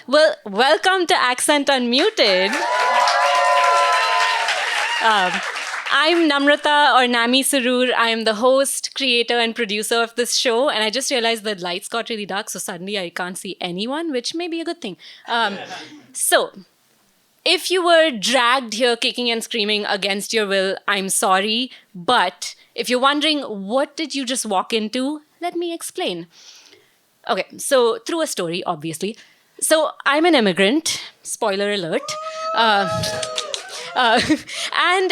Well, welcome to Accent Unmuted. I'm Namrata or Nammy Sirur. I'm the host, creator, and producer of this show. And I just realized the lights got really dark, so suddenly I can't see anyone, which may be a good thing. So, if you were dragged here kicking and screaming against your will, I'm sorry. But if you're wondering, what did you just walk into? Let me explain. Okay, so through a story, obviously. So I'm an immigrant, spoiler alert. And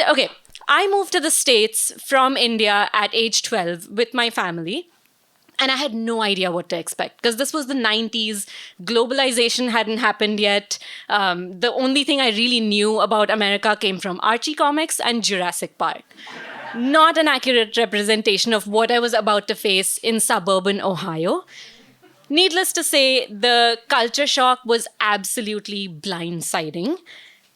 okay, I moved to the States from India at age 12 with my family. And I had no idea what to expect because this was the 90s. Globalization hadn't happened yet. The only thing I really knew about America came from Archie comics and Jurassic Park. Not an accurate representation of what I was about to face in suburban Ohio. Needless to say, the culture shock was absolutely blindsiding.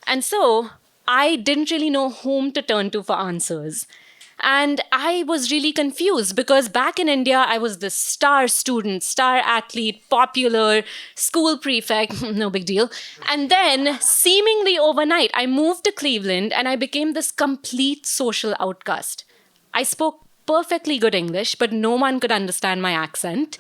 And so I didn't really know whom to turn to for answers. And I was really confused because back in India, I was this star student, star athlete, popular, school prefect, no big deal. And then, seemingly overnight, I moved to Cleveland and I became this complete social outcast. I spoke perfectly good English, but no one could understand my accent.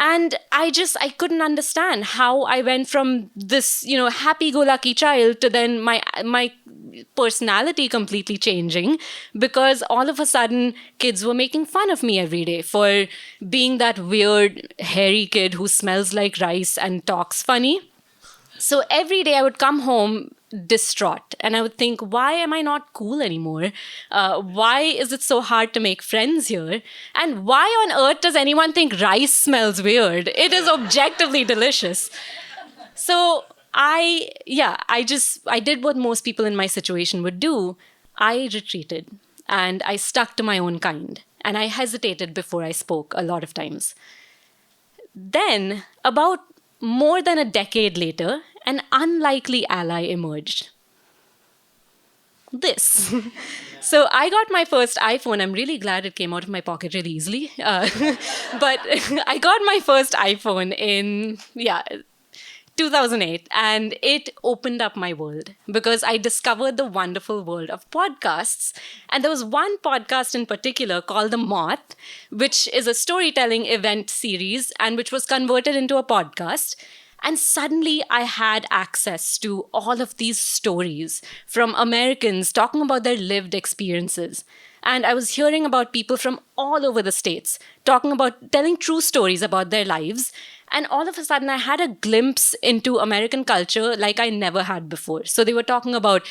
And I couldn't understand how I went from this, happy-go-lucky child to then my personality completely changing because all of a sudden kids were making fun of me every day for being that weird, hairy kid who smells like rice and talks funny. So every day I would come home distraught and I would think, why am I not cool anymore? Why is it so hard to make friends here? And why on earth does anyone think rice smells weird? It is objectively delicious. So I did what most people in my situation would do. I retreated and I stuck to my own kind and I hesitated before I spoke a lot of times. Then, about more than a decade later, an unlikely ally emerged. This. So I got my first iPhone. I'm really glad it came out of my pocket really easily. But I got my first iPhone in, 2008, and it opened up my world because I discovered the wonderful world of podcasts. And there was one podcast in particular called The Moth, which is a storytelling event series and which was converted into a podcast. And suddenly I had access to all of these stories from Americans talking about their lived experiences. And I was hearing about people from all over the States telling true stories about their lives. And all of a sudden, I had a glimpse into American culture like I never had before. So they were talking about,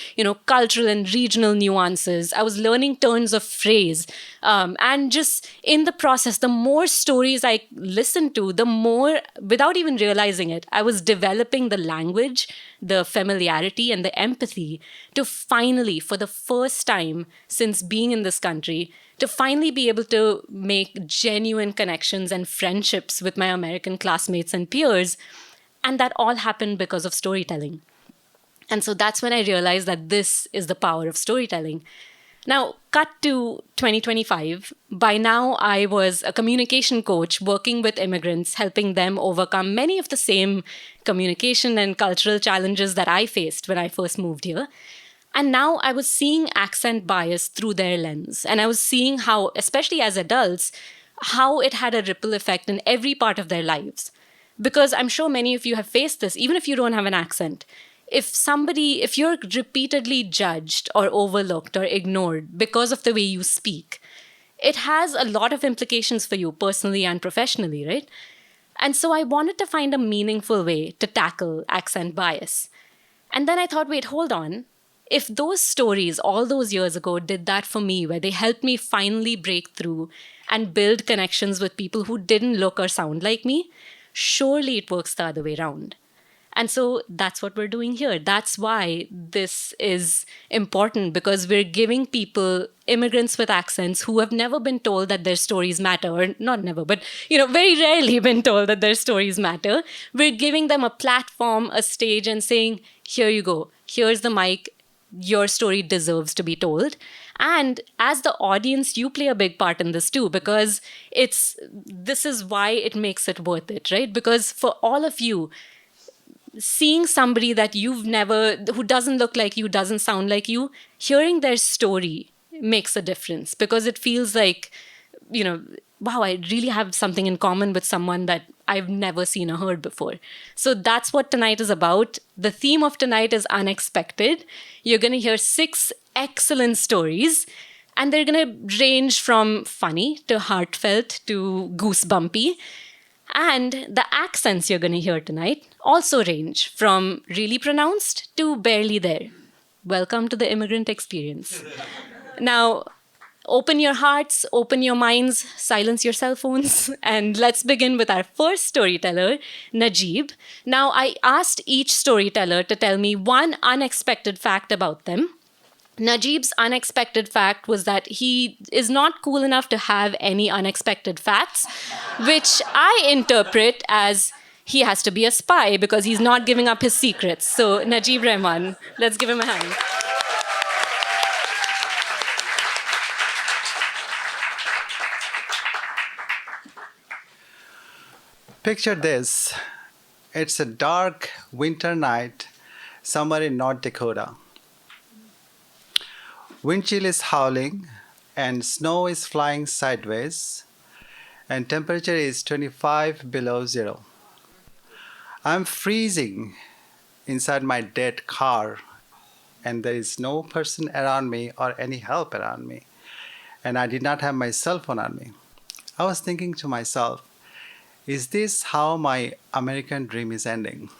cultural and regional nuances. I was learning turns of phrase. And just in the process, the more stories I listened to, the more, without even realizing it, I was developing the language, the familiarity, and the empathy to finally, for the first time since being in this country, to finally be able to make genuine connections and friendships with my American classmates and peers. And that all happened because of storytelling. And so that's when I realized that this is the power of storytelling. Now, cut to 2025. By now, I was a communication coach working with immigrants, helping them overcome many of the same communication and cultural challenges that I faced when I first moved here. And now I was seeing accent bias through their lens. And I was seeing how, especially as adults, how it had a ripple effect in every part of their lives. Because I'm sure many of you have faced this, even if you don't have an accent. If you're repeatedly judged or overlooked or ignored because of the way you speak, it has a lot of implications for you personally and professionally, right? And so I wanted to find a meaningful way to tackle accent bias. And then I thought, wait, hold on. If those stories all those years ago did that for me, where they helped me finally break through and build connections with people who didn't look or sound like me, surely it works the other way around. And so that's what we're doing here. That's why this is important, because we're giving people, immigrants with accents who have never been told that their stories matter, or not never, but very rarely been told that their stories matter. We're giving them a platform, a stage, and saying, here you go. Here's the mic. Your story deserves to be told. And as the audience, you play a big part in this too, because this is why it makes it worth it, right? Because for all of you, seeing somebody that who doesn't look like you, doesn't sound like you, hearing their story makes a difference, because it feels like, wow, I really have something in common with someone that I've never seen or heard before. So that's what tonight is about. The theme of tonight is unexpected. You're going to hear 6 excellent stories, and they're going to range from funny to heartfelt to goosebumpy. And the accents you're going to hear tonight also range from really pronounced to barely there. Welcome to the immigrant experience. Now, open your hearts, open your minds, silence your cell phones, and let's begin with our first storyteller, Najeeb. Now, I asked each storyteller to tell me one unexpected fact about them. Najeeb's unexpected fact was that he is not cool enough to have any unexpected facts, which I interpret as he has to be a spy because he's not giving up his secrets. So, Najeeb Rahman, let's give him a hand. Picture this. It's a dark winter night somewhere in North Dakota. Wind chill is howling and snow is flying sideways and temperature is 25 below zero. I'm freezing inside my dead car and there is no person around me or any help around me. And I did not have my cell phone on me. I was thinking to myself, is this how my American dream is ending?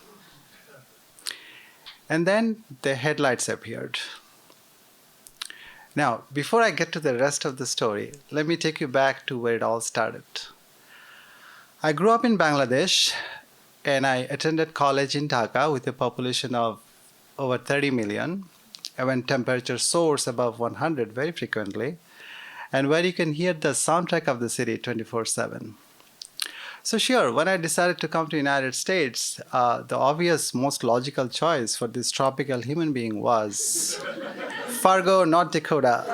And then the headlights appeared. Now, before I get to the rest of the story, let me take you back to where it all started. I grew up in Bangladesh and I attended college in Dhaka with a population of over 30 million, when temperature soars above 100 very frequently, and where you can hear the soundtrack of the city 24/7. So sure, when I decided to come to the United States, the obvious, most logical choice for this tropical human being was Fargo, North Dakota,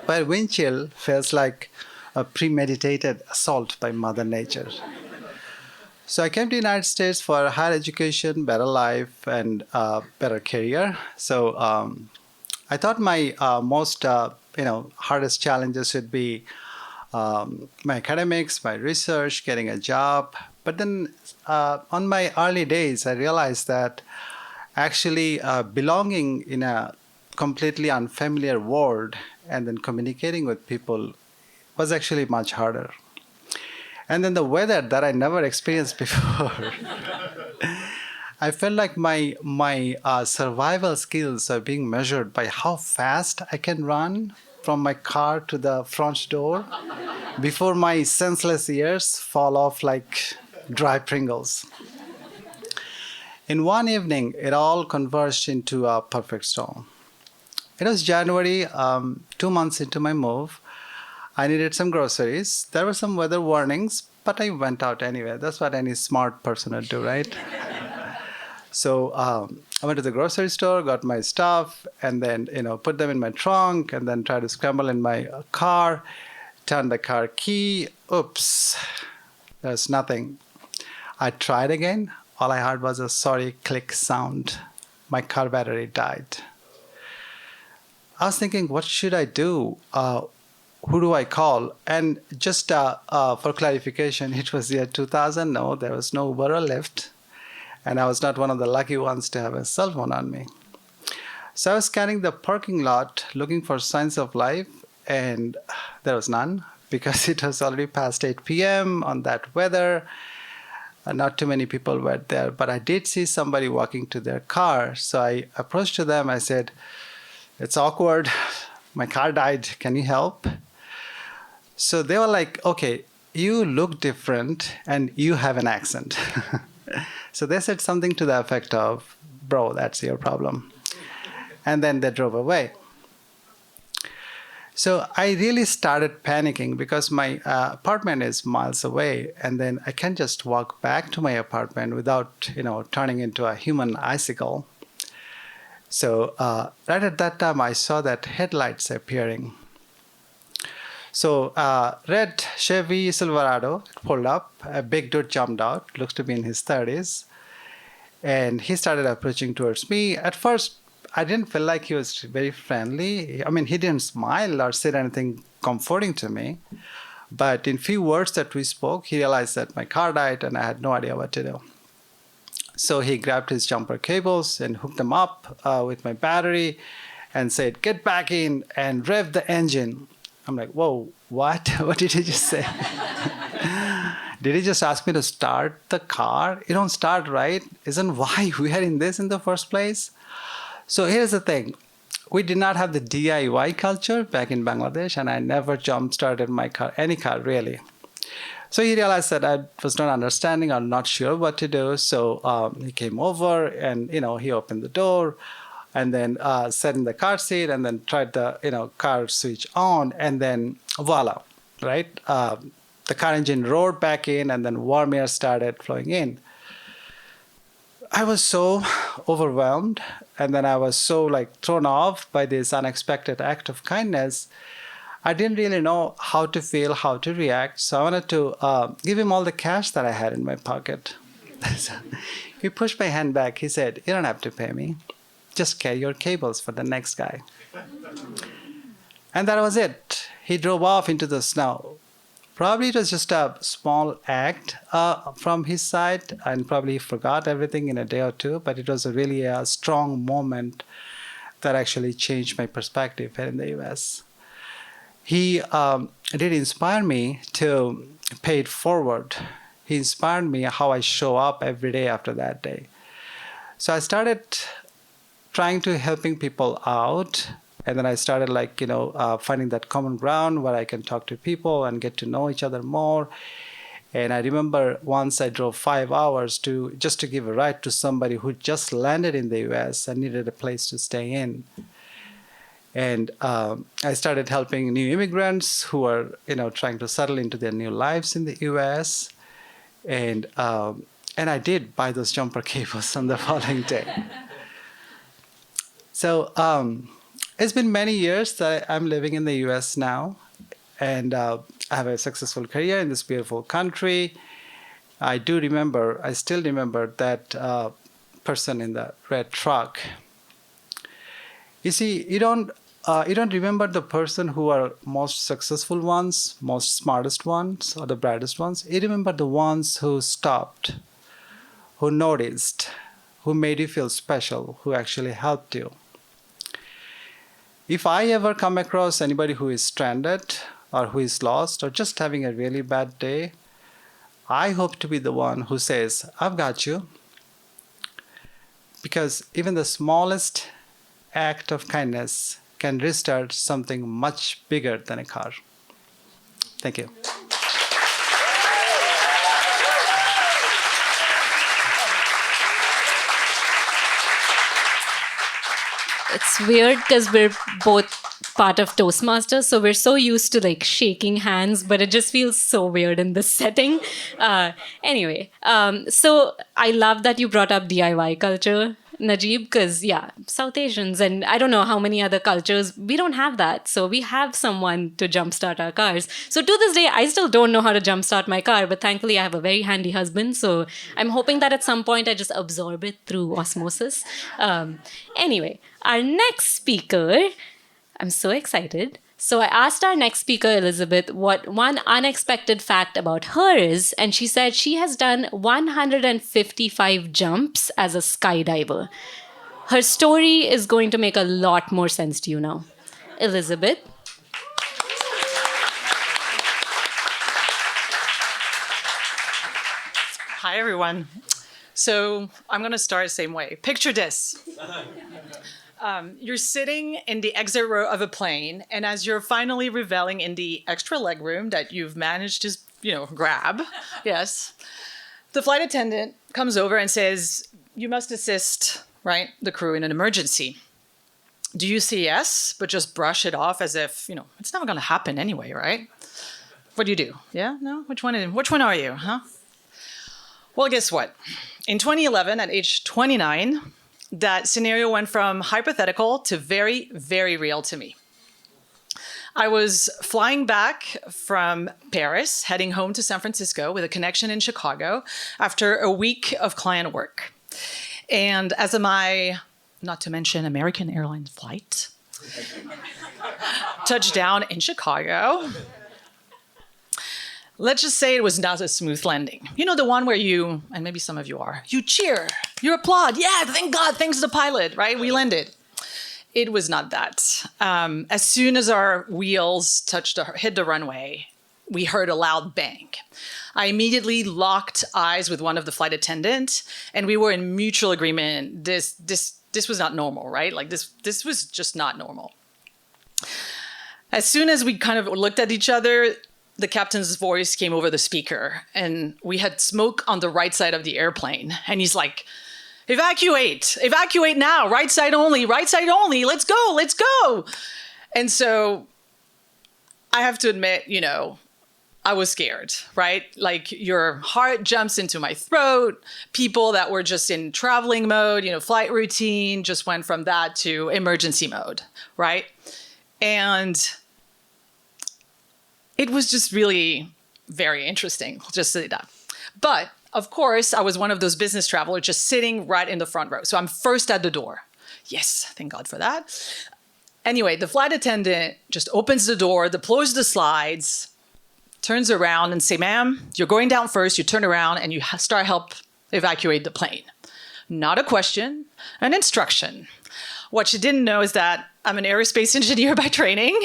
where wind chill feels like a premeditated assault by Mother Nature. So I came to the United States for higher education, better life, and better career. So I thought my most hardest challenges would be my academics, my research, getting a job. But then on my early days, I realized that actually belonging in a completely unfamiliar world and then communicating with people was actually much harder. And then the weather that I never experienced before. I felt like my survival skills are being measured by how fast I can run from my car to the front door before my senseless ears fall off like dry Pringles. In one evening, it all converged into a perfect storm. It was January, 2 months into my move. I needed some groceries. There were some weather warnings, but I went out anyway. That's what any smart person would do, right? So I went to the grocery store, got my stuff, and then put them in my trunk, and then tried to scramble in my car, turned the car key. Oops, there's nothing. I tried again. All I heard was a sorry click sound. My car battery died. I was thinking, what should I do? Who do I call? And just for clarification, it was the year 2000. No, there was no Uber or Lyft. And I was not one of the lucky ones to have a cell phone on me. So I was scanning the parking lot looking for signs of life, and there was none because it was already past 8 p.m. on that weather. Not too many people were there, but I did see somebody walking to their car. So I approached to them. I said, "It's awkward. My car died. Can you help?" So they were like, "Okay, you look different and you have an accent." So they said something to the effect of, "Bro, that's your problem." And then they drove away. So I really started panicking because my apartment is miles away, and then I can't just walk back to my apartment without, turning into a human icicle. So right at that time, I saw that headlights appearing. So red Chevy Silverado pulled up. A big dude jumped out, looks to be in his 30s. And he started approaching towards me. At first, I didn't feel like he was very friendly. I mean, he didn't smile or say anything comforting to me. But in few words that we spoke, he realized that my car died and I had no idea what to do. So he grabbed his jumper cables and hooked them up with my battery and said, "Get back in and rev the engine." I'm like, "Whoa, what? What did he just say?" Did he just ask me to start the car? You don't start, right? Isn't why we are in this in the first place? So here's the thing. We did not have the DIY culture back in Bangladesh, and I never jump-started my car, any car really. So he realized that I was not understanding or not sure what to do. So he came over and, he opened the door and then sat in the car seat and then tried the, car switch on, and then voila, right? The car engine roared back in and then warm air started flowing in. I was so overwhelmed, and then I was so thrown off by this unexpected act of kindness. I didn't really know how to feel, how to react. So I wanted to give him all the cash that I had in my pocket. So he pushed my hand back. He said, "You don't have to pay me. Just carry your cables for the next guy." And that was it. He drove off into the snow. Probably it was just a small act from his side, and probably he forgot everything in a day or two, but it was really a strong moment that actually changed my perspective here in the US. He did inspire me to pay it forward. He inspired me how I show up every day after that day. So I started trying to helping people out. And then I started finding that common ground where I can talk to people and get to know each other more. And I remember once I drove 5 hours just to give a ride to somebody who just landed in the US and needed a place to stay in. And I started helping new immigrants who are, trying to settle into their new lives in the US. And I did buy those jumper cables on the following day. So it's been many years that I'm living in the US now, and I have a successful career in this beautiful country. I still remember that person in the red truck. You see, you don't remember the person who are most successful ones, most smartest ones, or the brightest ones. You remember the ones who stopped, who noticed, who made you feel special, who actually helped you. If I ever come across anybody who is stranded or who is lost or just having a really bad day, I hope to be the one who says, "I've got you." Because even the smallest act of kindness can restart something much bigger than a car. Thank you. It's weird because we're both part of Toastmasters, so we're so used to shaking hands, but it just feels so weird in this setting. Anyway, so I love that you brought up DIY culture, Najeeb, because South Asians and I don't know how many other cultures, we don't have that. So we have someone to jumpstart our cars. So to this day, I still don't know how to jumpstart my car, but thankfully I have a very handy husband. So I'm hoping that at some point I just absorb it through osmosis. Anyway, our next speaker, I'm so excited. So I asked our next speaker, Elisabeth, what one unexpected fact about her is, and she said she has done 155 jumps as a skydiver. Her story is going to make a lot more sense to you now. Elisabeth? Hi, everyone. So I'm going to start the same way. Picture this. You're sitting in the exit row of a plane, and as you're finally reveling in the extra legroom that you've managed to, grab, yes, the flight attendant comes over and says, "You must assist, right, the crew in an emergency." Do you say yes, but just brush it off as if, it's never going to happen anyway, right? What do you do? Yeah? No? Which one are you, huh? Well, guess what? In 2011, at age 29, that scenario went from hypothetical to very, very real to me. I was flying back from Paris, heading home to San Francisco with a connection in Chicago after a week of client work. And as my, not to mention American Airlines flight, touchdown in Chicago, let's just say it was not a smooth landing. You know, the one where you, and maybe some of you are, you cheer, you applaud. Yeah, thank God, thanks to the pilot, right? We landed. It was not that. As soon as our wheels hit the runway, we heard a loud bang. I immediately locked eyes with one of the flight attendants, and we were in mutual agreement. This was not normal, right? Like this was just not normal. As soon as we kind of looked at each other, the captain's voice came over the speaker, and we had smoke on the right side of the airplane. And he's like, evacuate now, right side only, let's go. And so I have to admit, you know, I was scared, right? Like your heart jumps into my throat. People that were just in traveling mode, you know, flight routine just went from that to emergency mode, right? And it was just really very interesting, just say that. But of course, I was one of those business travelers just sitting right in the front row. So I'm first at the door. Yes, thank God for that. Anyway, the flight attendant just opens the door, deploys the slides, turns around and say, ma'am, you're going down first. You turn around and you start help evacuate the plane. Not a question, an instruction. What she didn't know is that I'm an aerospace engineer by training.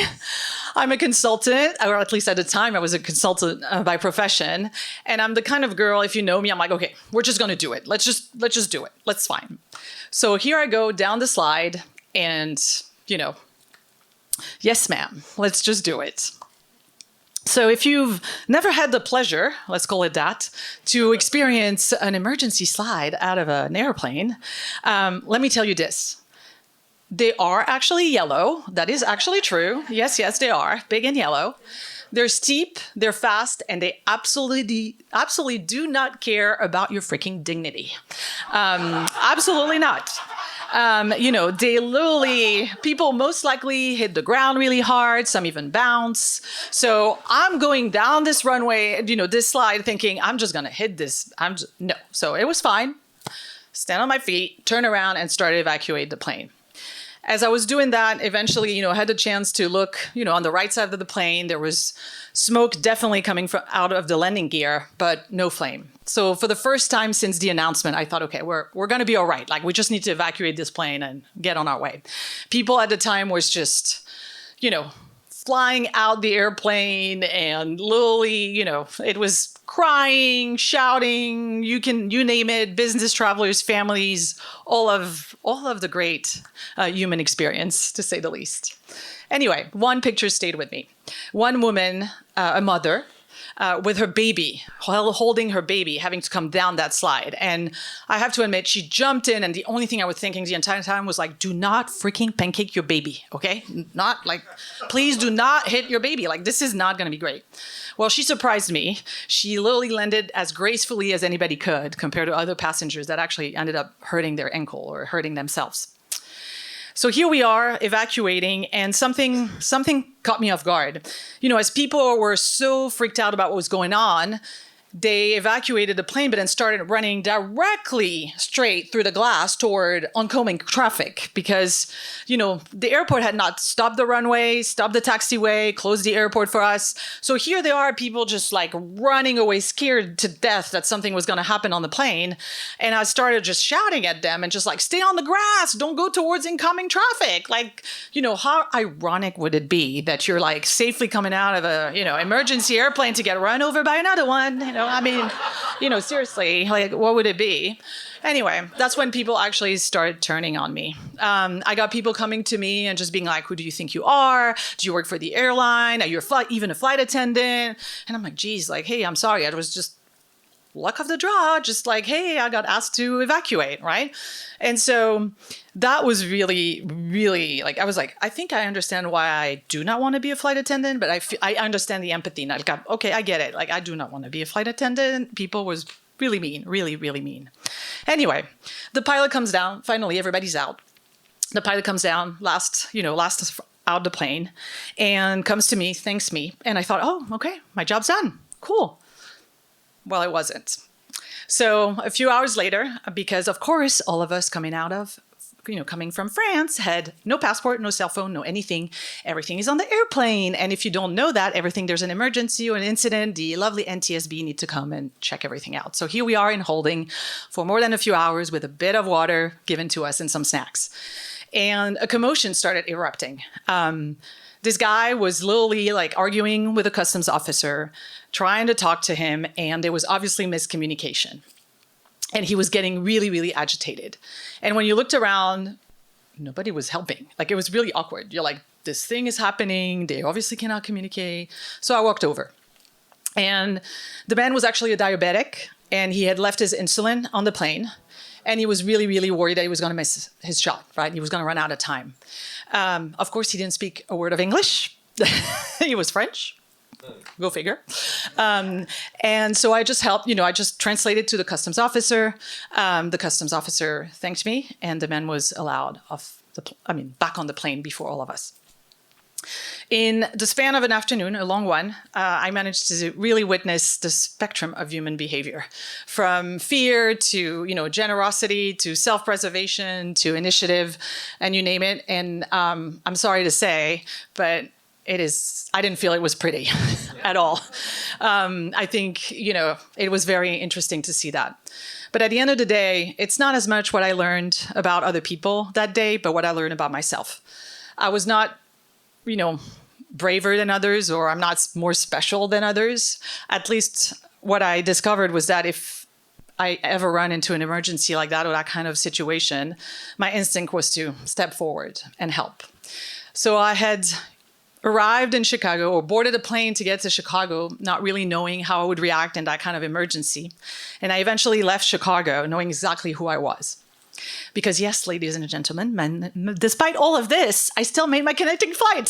I'm a consultant, or at least at the time I was a consultant by profession. And I'm the kind of girl, if you know me, I'm like, okay, we're just going to do it. Let's just do it. Let's fine. So here I go down the slide and, you know, yes, ma'am, let's just do it. So if you've never had the pleasure, let's call it that, to experience an emergency slide out of an airplane, let me tell you this. They are actually yellow. That is actually true. Yes, they are. Big and yellow. They're steep, they're fast, and they absolutely do not care about your freaking dignity. Absolutely not. You know, they literally, people most likely hit the ground really hard, some even bounce. So I'm going down this runway, you know, this slide thinking, I'm just going to hit this. No. So it was fine. Stand on my feet, turn around, and start to evacuate the plane. As I was doing that, eventually, you know, I had the chance to look, you know, on the right side of the plane. There was smoke definitely coming from out of the landing gear, but no flame. So for the first time since the announcement, I thought, okay, we're going to be all right. Like, we just need to evacuate this plane and get on our way. People at the time was just, you know, flying out the airplane and literally, you know, it was crying, shouting, you name it, business travelers, families, all of the great human experience, to say the least. Anyway, one picture stayed with me. One woman, a mother, with her baby, holding her baby, having to come down that slide. And I have to admit, she jumped in, and the only thing I was thinking the entire time was like, do not freaking pancake your baby, okay? Not like, please do not hit your baby. Like, this is not gonna be great. Well, she surprised me. She literally landed as gracefully as anybody could compared to other passengers that actually ended up hurting their ankle or hurting themselves. So here we are evacuating, and something caught me off guard. You know, as people were so freaked out about what was going on, they evacuated the plane, but then started running directly straight through the glass toward oncoming traffic because, you know, the airport had not stopped the runway, stopped the taxiway, closed the airport for us. So here they are, people just like running away, scared to death that something was going to happen on the plane. And I started just shouting at them and just like, stay on the grass, don't go towards incoming traffic. Like, you know, how ironic would it be that you're like safely coming out of a, you know, emergency airplane to get run over by another one, you know? I mean, you know, seriously, like, what would it be? Anyway, that's when people actually started turning on me. I got people coming to me and just being like, who do you think you are? Do you work for the airline? Are you even a flight attendant? And I'm like, geez, like, hey, I'm sorry. I was just luck of the draw, just like, hey, I got asked to evacuate, right? And so that was really, really, like, I was like, I think I understand why I do not want to be a flight attendant, but I understand the empathy. And I got, okay, I get it. Like, I do not want to be a flight attendant. People was really mean, really, really mean. Anyway, the pilot comes down. Finally, everybody's out. The pilot comes down, last out the plane, and comes to me, thanks me. And I thought, oh, okay, my job's done. Cool. Well, it wasn't. So a few hours later, because of course, all of us coming from France had no passport, no cell phone, no anything. Everything is on the airplane. And if you don't know that, there's an emergency or an incident, the lovely NTSB need to come and check everything out. So here we are in holding for more than a few hours with a bit of water given to us and some snacks. And a commotion started erupting. This guy was literally like arguing with a customs officer, trying to talk to him, and there was obviously miscommunication. And he was getting really, really agitated. And when you looked around, nobody was helping. Like, it was really awkward. You're like, this thing is happening. They obviously cannot communicate. So I walked over. And the man was actually a diabetic, and he had left his insulin on the plane. And he was really, really worried that he was going to miss his shot, right? He was going to run out of time. Of course, he didn't speak a word of English. He was French. Go figure. And so I just helped, I just translated to the customs officer. The customs officer thanked me, and the man was allowed back on the plane before all of us. In the span of an afternoon, a long one, I managed to really witness the spectrum of human behavior, from fear to, generosity, to self-preservation, to initiative, and you name it. And I'm sorry to say, but I didn't feel it was pretty at all. I think, it was very interesting to see that. But at the end of the day, it's not as much what I learned about other people that day, but what I learned about myself. I was not, braver than others, or I'm not more special than others. At least what I discovered was that if I ever run into an emergency like that or that kind of situation, my instinct was to step forward and help. So I had arrived in Chicago, or boarded a plane to get to Chicago, not really knowing how I would react in that kind of emergency. And I eventually left Chicago knowing exactly who I was. Because yes, ladies and gentlemen, despite all of this, I still made my connecting flight.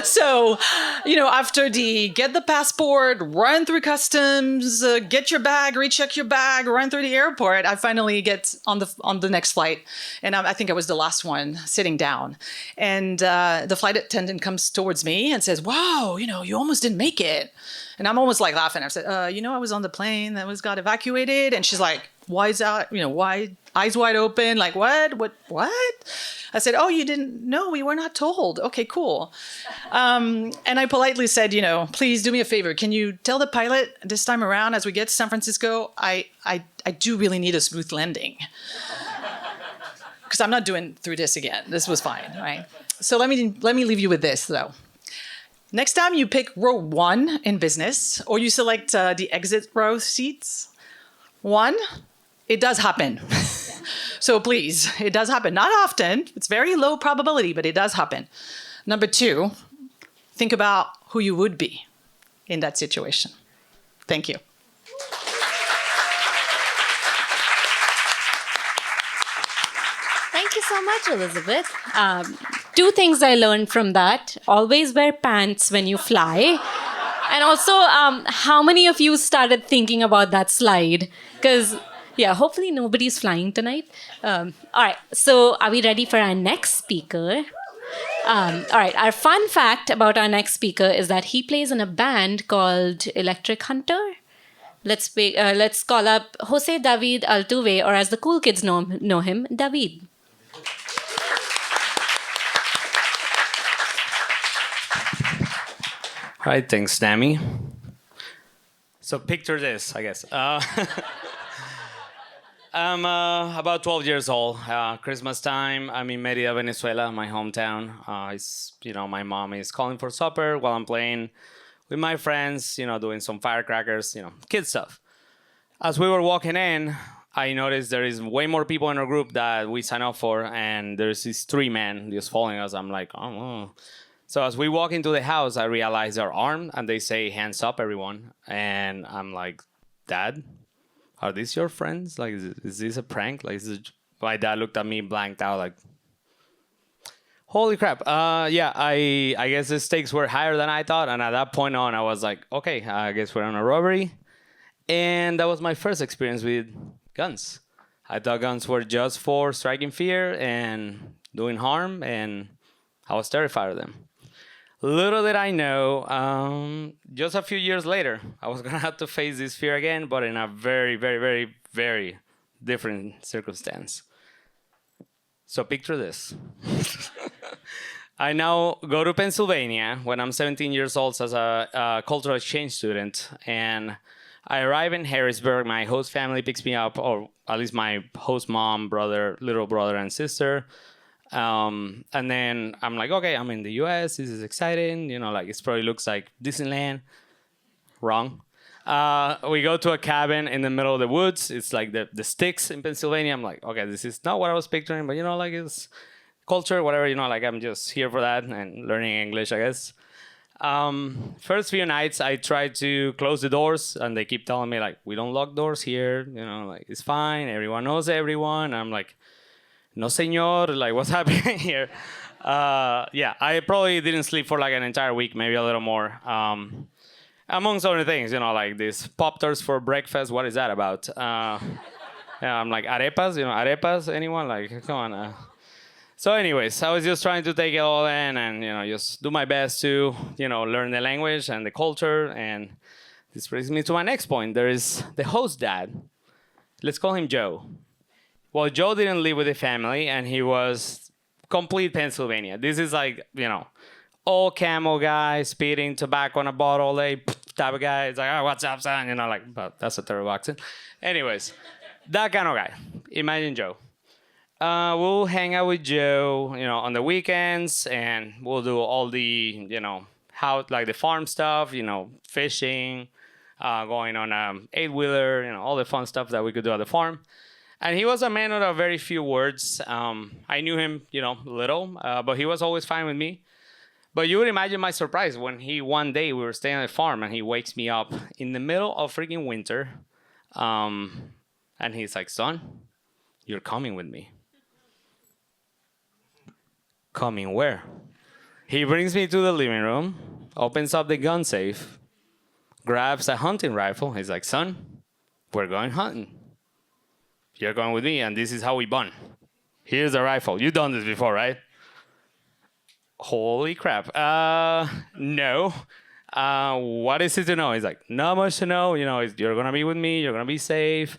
So, after get the passport, run through customs, get your bag, recheck your bag, run through the airport, I finally get on the next flight. And I think I was the last one sitting down. And the flight attendant comes towards me and says, "Wow, you almost didn't make it." And I'm almost like laughing. I said, I was on the plane that got evacuated. And she's like, "Why is that? Why eyes wide open? Like, what? I said, "Oh, you didn't know? We were not told." Okay, cool. And I politely said, "Please do me a favor. Can you tell the pilot this time around as we get to San Francisco, I do really need a smooth landing. Because I'm not doing through this again. This was fine, right?" So let me leave you with this, though. Next time you pick row 1 in business, or you select the exit row seats, 1, it does happen. So please, it does happen. Not often. It's very low probability, but it does happen. Number 2, think about who you would be in that situation. Thank you. Thank you so much, Elisabeth. 2 things I learned from that. Always wear pants when you fly. And also, how many of you started thinking about that slide? Because, hopefully nobody's flying tonight. All right, so are we ready for our next speaker? All right, our fun fact about our next speaker is that he plays in a band called Electric Hunter. Let's call up Jose David Altuve, or as the cool kids know him, David. All right, thanks, Nammy. So picture this, I guess. I'm about 12 years old. Christmas time, I'm in Mérida, Venezuela, my hometown. My mom is calling for supper while I'm playing with my friends, doing some firecrackers, kid stuff. As we were walking in, I noticed there is way more people in our group that we signed up for, and there's these 3 men just following us. I'm like, oh. So as we walk into the house, I realize they're armed, and they say, "Hands up, everyone." And I'm like, "Dad, are these your friends? Like, is this a prank?" My dad looked at me, blanked out, like, holy crap. I guess the stakes were higher than I thought. And at that point on, I was like, okay, I guess we're on a robbery. And that was my first experience with guns. I thought guns were just for striking fear and doing harm, and I was terrified of them. Little did I know, just a few years later, I was gonna have to face this fear again, but in a very, very, very, very different circumstance. So picture this. I now go to Pennsylvania when I'm 17 years old as a cultural exchange student, and I arrive in Harrisburg. My host family picks me up, or at least my host mom, brother, little brother, and sister. And then I'm like, okay, I'm in the US. This is exciting. You know, like it probably looks like Disneyland. Wrong. We go to a cabin in the middle of the woods. It's like the sticks in Pennsylvania. I'm like, okay, this is not what I was picturing, but you know, like it's culture, whatever, you know, like I'm just here for that and learning English, I guess. First few nights, I tried to close the doors, and they keep telling me, like, we don't lock doors here, you know, like, it's fine, everyone knows everyone. I'm like, no, señor, like, what's happening here? Yeah, I probably didn't sleep for like an entire week, maybe a little more. Amongst other things, you know, like these Pop-Tarts for breakfast, what is that about? Yeah, I'm like, arepas, you know, arepas, anyone? Like, come on. So anyways, I was just trying to take it all in and, you know, just do my best to, you know, learn the language and the culture. And this brings me to my next point. There is the host dad. Let's call him Joe. Well, Joe didn't live with the family, and he was complete Pennsylvania. This is like, you know, old camel guy, spitting tobacco on a bottle, like, type of guy. It's like, oh, what's up, son? You know, like, but that's a terrible accent. Anyways, that kind of guy. Imagine Joe. We'll hang out with Joe, you know, on the weekends, and we'll do all the, you know, how like the farm stuff, you know, fishing, going on a 8-wheeler, you know, all the fun stuff that we could do at the farm. And he was a man of a very few words. I knew him, you know, little, but he was always fine with me. But you would imagine my surprise when one day we were staying at the farm, and he wakes me up in the middle of freaking winter, and he's like, son, you're coming with me. Coming where? He brings me to the living room, opens up the gun safe, grabs a hunting rifle. He's like, son, we're going hunting. You're going with me, and this is how we bond. Here's a rifle. You've done this before, right? Holy crap. No. What is it to know? He's like, not much to know. You know, you're going to be with me. You're going to be safe.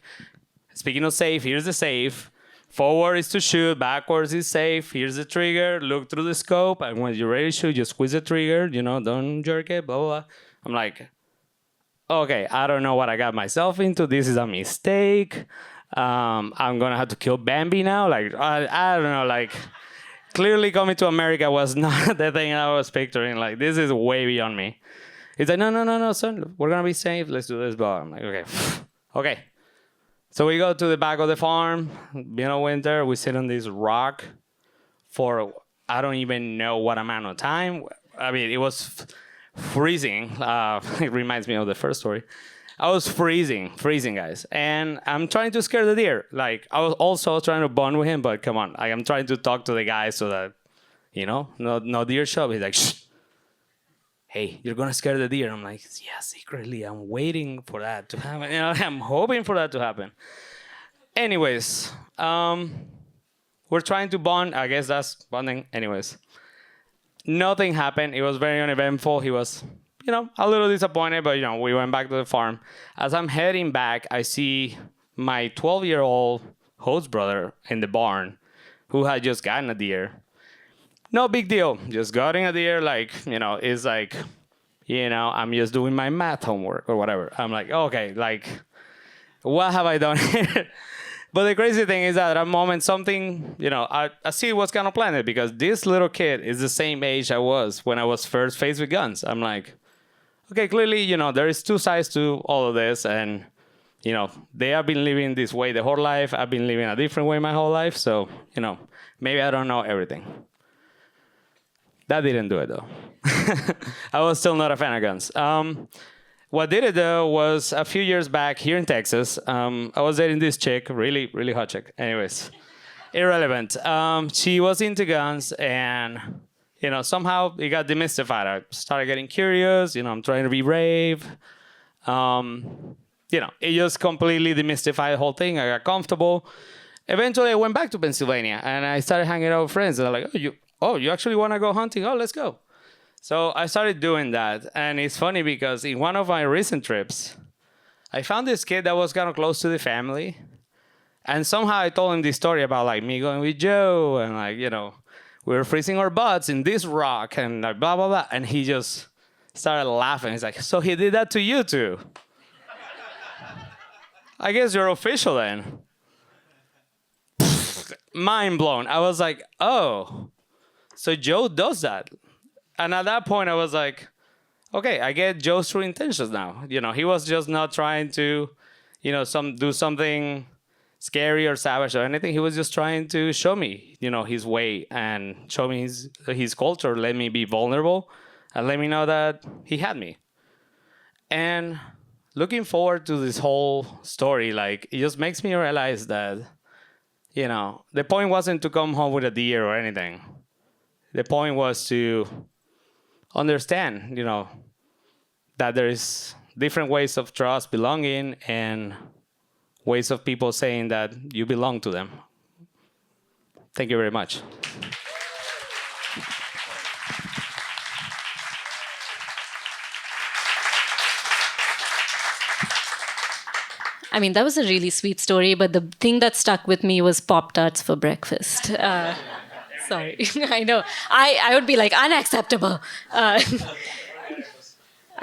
Speaking of safe, here's the safe. Forward is to shoot, backwards is safe. Here's the trigger, look through the scope, and when you're ready to shoot, just squeeze the trigger, you know, don't jerk it, blah, blah, blah. I'm like, okay, I don't know what I got myself into. This is a mistake. I'm going to have to kill Bambi now. Like, I don't know, like, clearly coming to America was not the thing I was picturing. Like, this is way beyond me. He's like, no, son, we're going to be safe. Let's do this, blah. I'm like, okay. Okay. So we go to the back of the farm, being of winter, we sit on this rock for, I don't even know what amount of time. I mean, it was freezing. It reminds me of the first story. I was freezing, guys. And I'm trying to scare the deer. Like, I was also trying to bond with him, but come on. I'm trying to talk to the guy so that, you know, no deer show up. He's like, shh. Hey, you're going to scare the deer. I'm like, yeah, secretly, I'm waiting for that to happen. You know, I'm hoping for that to happen. Anyways, we're trying to bond. I guess that's bonding. Anyways, nothing happened. It was very uneventful. He was, you know, a little disappointed, but, you know, we went back to the farm. As I'm heading back, I see my 12-year-old host brother in the barn who had just gotten a deer. No big deal. Just getting a deer, like, you know, is like, you know, I'm just doing my math homework or whatever. I'm like, okay, like, what have I done here? But the crazy thing is that at that moment, something, you know, I see what's kind of planted, because this little kid is the same age I was when I was first faced with guns. I'm like, okay, clearly, you know, there is two sides to all of this. And, you know, they have been living this way the whole life. I've been living a different way my whole life. So, you know, maybe I don't know everything. That didn't do it, though. I was still not a fan of guns. What did it, though, was a few years back here in Texas, I was dating this chick, really, really hot chick. Anyways, irrelevant. She was into guns, and, you know, somehow it got demystified. I started getting curious. You know, I'm trying to be brave. You know, it just completely demystified the whole thing. I got comfortable. Eventually, I went back to Pennsylvania, and I started hanging out with friends. And they're like, you actually want to go hunting? Oh, let's go. So I started doing that. And it's funny because in one of my recent trips, I found this kid that was kind of close to the family. And somehow I told him this story about like me going with Joe and like, we were freezing our butts in this rock and like blah, blah, blah. And he just started laughing. He's like, so he did that to you too? I guess you're official then. Mind blown. I was like, oh, so Joe does that. And at that point I was like, okay, I get Joe's true intentions now. He was just not trying to, do something scary or savage or anything. He was just trying to show me, his way and show me his culture, let me be vulnerable and let me know that he had me. And looking forward to this whole story, like, it just makes me realize that, the point wasn't to come home with a deer or anything. The point was to understand, that there is different ways of trust, belonging, and ways of people saying that you belong to them. Thank you very much. I mean, that was a really sweet story, but the thing that stuck with me was Pop-Tarts for breakfast. Sorry, I know. I would be like, unacceptable. I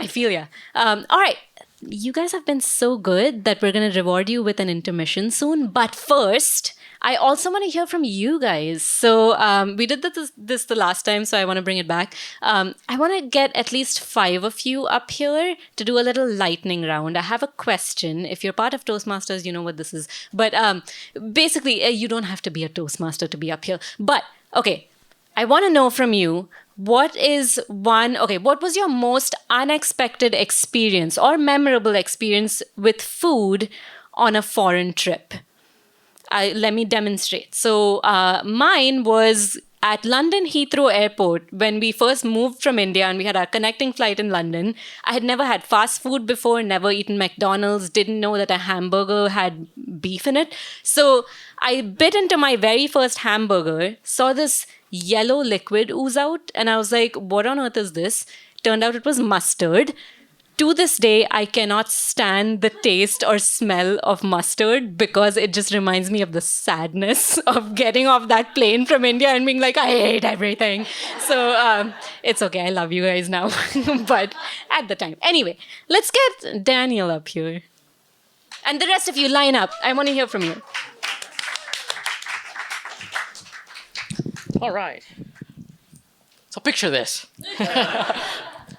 feel ya. All right. You guys have been so good that we're going to reward you with an intermission soon. But first, I also want to hear from you guys. So we did this the last time, so I want to bring it back. I want to get at least 5 of you up here to do a little lightning round. I have a question. If you're part of Toastmasters, you know what this is. But basically, you don't have to be a Toastmaster to be up here. But, okay, I want to know from you, what was your most unexpected experience or memorable experience with food on a foreign trip? Let me demonstrate. So mine was at London Heathrow Airport when we first moved from India and we had our connecting flight in London. I had never had fast food before, never eaten McDonald's, didn't know that a hamburger had beef in it. So I bit into my very first hamburger, saw this yellow liquid ooze out, and I was like, what on earth is this? Turned out it was mustard. To this day, I cannot stand the taste or smell of mustard because it just reminds me of the sadness of getting off that plane from India and being like, I hate everything. So it's okay. I love you guys now. But at the time. Anyway, let's get Daniel up here. And the rest of you, line up. I want to hear from you. All right. So picture this.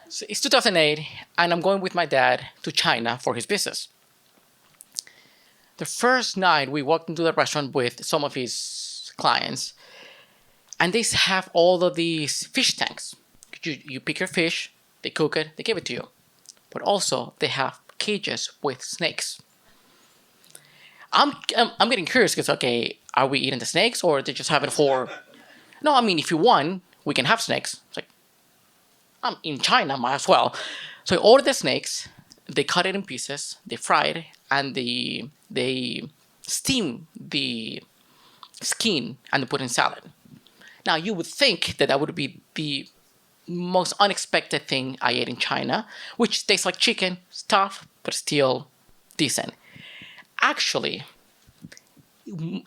So it's 2008, and I'm going with my dad to China for his business. The first night, we walked into the restaurant with some of his clients, and they have all of these fish tanks. You pick your fish, they cook it, they give it to you. But also, they have cages with snakes. I'm getting curious because, okay, are we eating the snakes or they just have it for... No, I mean, if you want, we can have snakes. It's like, I'm in China, might as well. So I ordered the snakes, they cut it in pieces, they fry it, and they steam the skin and they put it in salad. Now, you would think that would be the most unexpected thing I ate in China, which tastes like chicken, it's tough, but still decent. Actually,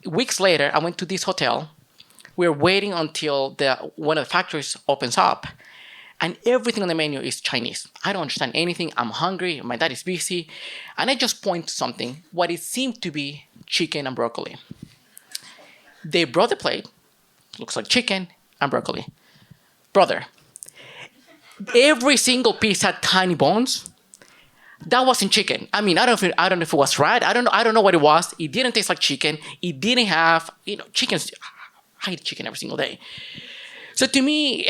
weeks later, I went to this hotel. We're waiting until one of the factories opens up, and everything on the menu is Chinese. I don't understand anything. I'm hungry. My dad is busy. And I just point to something, what it seemed to be chicken and broccoli. They brought the plate. Looks like chicken and broccoli. Brother, every single piece had tiny bones. That wasn't chicken. I mean, I don't know if it was right. I don't know what it was. It didn't taste like chicken. It didn't have, chickens. I eat chicken every single day. So to me,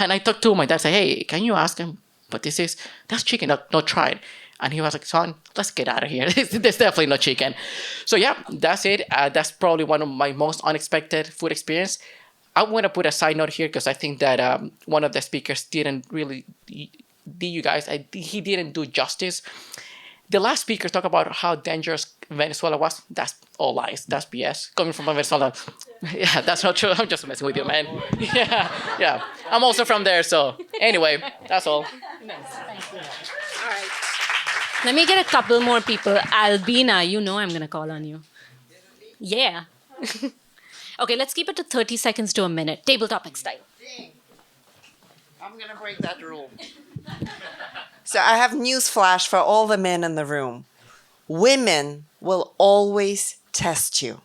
and I talked to my dad, I said, hey, can you ask him what this is? That's chicken, not try it. And he was like, son, let's get out of here. There's definitely no chicken. So yeah, that's it. That's probably one of my most unexpected food experience. I want to put a side note here because I think that one of the speakers didn't really he didn't do justice. The last speaker talked about how dangerous Venezuela was. That's all lies. That's BS. Coming from Venezuela. Yeah, that's not true. I'm just messing with you, man. Yeah. I'm also from there, so Anyway, that's all. Let me get a couple more people. Albina, you know I'm going to call on you. Yeah. Okay, let's keep it to 30 seconds to a minute. Table topic style. I'm going to break that rule. So I have news flash for all the men in the room. Women will always test you.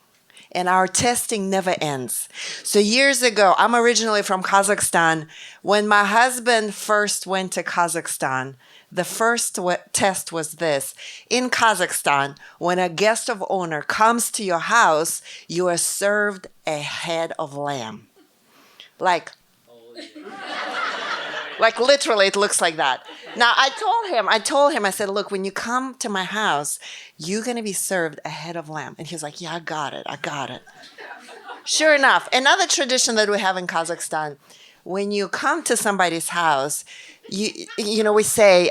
And our testing never ends. So years ago, I'm originally from Kazakhstan. When my husband first went to Kazakhstan, the first test was this. In Kazakhstan, when a guest of honor comes to your house, you are served a head of lamb. Like literally, it looks like that. Now, I told him, I said, look, when you come to my house, you're going to be served a head of lamb. And he was like, yeah, I got it. Sure enough, another tradition that we have in Kazakhstan, when you come to somebody's house, you know, we say,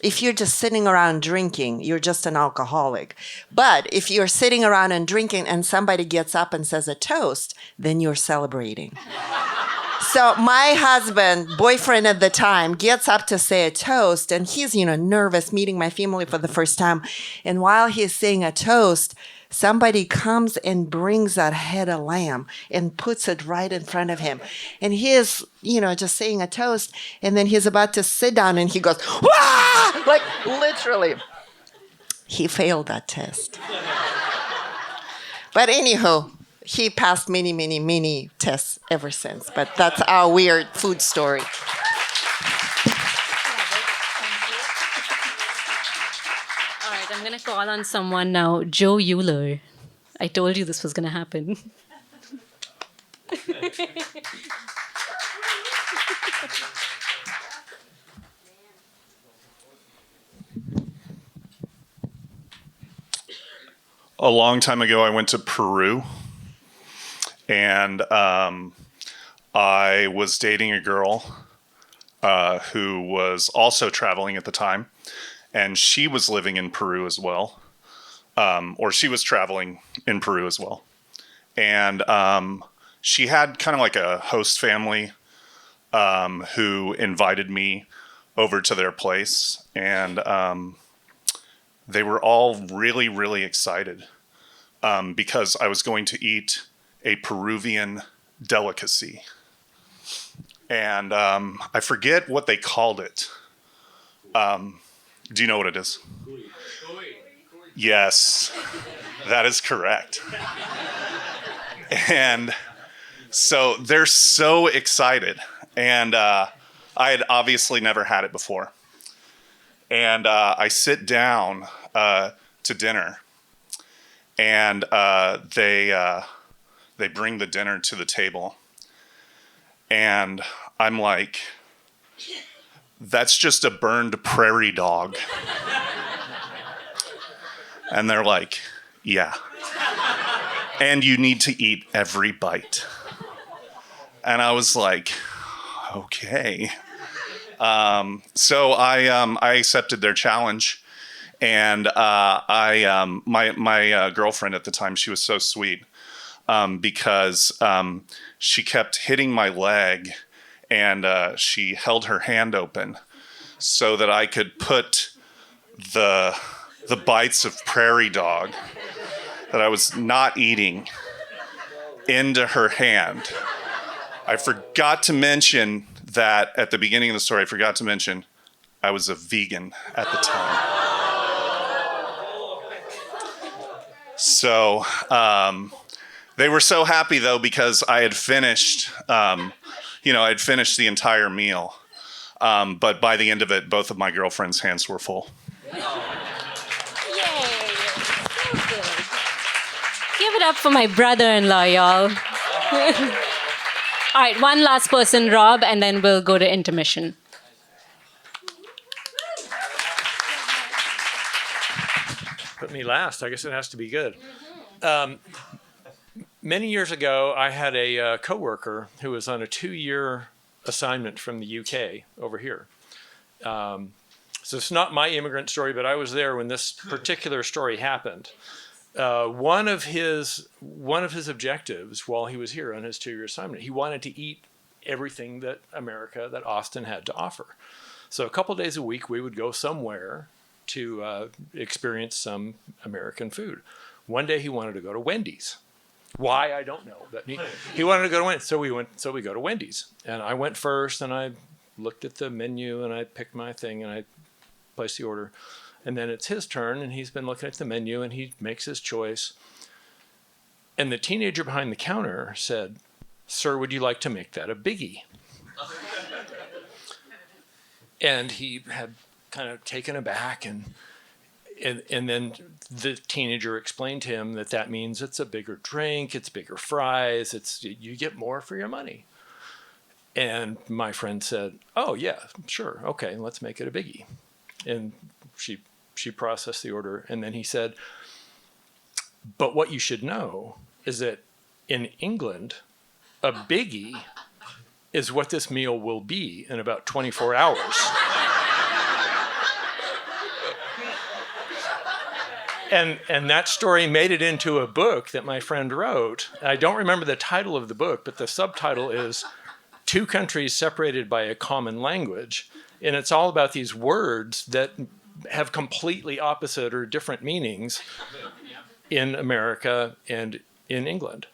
if you're just sitting around drinking, you're just an alcoholic. But if you're sitting around and drinking and somebody gets up and says a toast, then you're celebrating. So my husband, boyfriend at the time, gets up to say a toast, and he's, nervous, meeting my family for the first time. And while he's saying a toast, somebody comes and brings that head of lamb and puts it right in front of him. And he is, just saying a toast, and then he's about to sit down, and he goes, "Wah!" Like literally. He failed that test. But anywho, he passed many tests ever since. But that's our weird food story. All right, I'm going to call on someone now. Joe Uhler. I told you this was going to happen. A long time ago, I went to Peru. And I was dating a girl who was also traveling at the time. And she was living in Peru as well. Or she was traveling in Peru as well. And she had kind of like a host family who invited me over to their place. And they were all really, really excited because I was going to eat a Peruvian delicacy. And I forget what they called it. Do you know what it is? Yes, that is correct. And so they're so excited. And I had obviously never had it before. And I sit down to dinner. And they bring the dinner to the table. And I'm like, that's just a burned prairie dog. And they're like, yeah. And you need to eat every bite. And I was like, okay. So I accepted their challenge. And my girlfriend at the time, she was so sweet. Because she kept hitting my leg, and she held her hand open so that I could put the bites of prairie dog that I was not eating into her hand. I forgot to mention that at the beginning of the story, I was a vegan at the time. So, they were so happy, though, because I had finished, I'd finished the entire meal. But by the end of it, both of my girlfriend's hands were full. Yay! So good. Give it up for my brother-in-law, y'all. All right, one last person, Rob, and then we'll go to intermission. Put me last. I guess it has to be good. Many years ago, I had a coworker who was on a 2-year assignment from the UK over here. So it's not my immigrant story, but I was there when this particular story happened. One of his objectives while he was here on his 2-year assignment, he wanted to eat everything that Austin had to offer. So a couple days a week, we would go somewhere to experience some American food. One day he wanted to go to Wendy's. Why, I don't know, but he wanted to go to Wendy's. So we go to Wendy's. And I went first, and I looked at the menu, and I picked my thing, and I placed the order. And then it's his turn, and he's been looking at the menu, and he makes his choice. And the teenager behind the counter said, "Sir, would you like to make that a biggie?" And he had kind of taken aback, and then the teenager explained to him that means it's a bigger drink, it's bigger fries, you get more for your money. And my friend said, "Oh yeah, sure, okay, let's make it a biggie." And she processed the order, and then he said, "But what you should know is that in England, a biggie is what this meal will be in about 24 hours." And that story made it into a book that my friend wrote. I don't remember the title of the book, but the subtitle is "Two Countries Separated by a Common Language." And it's all about these words that have completely opposite or different meanings in America and in England.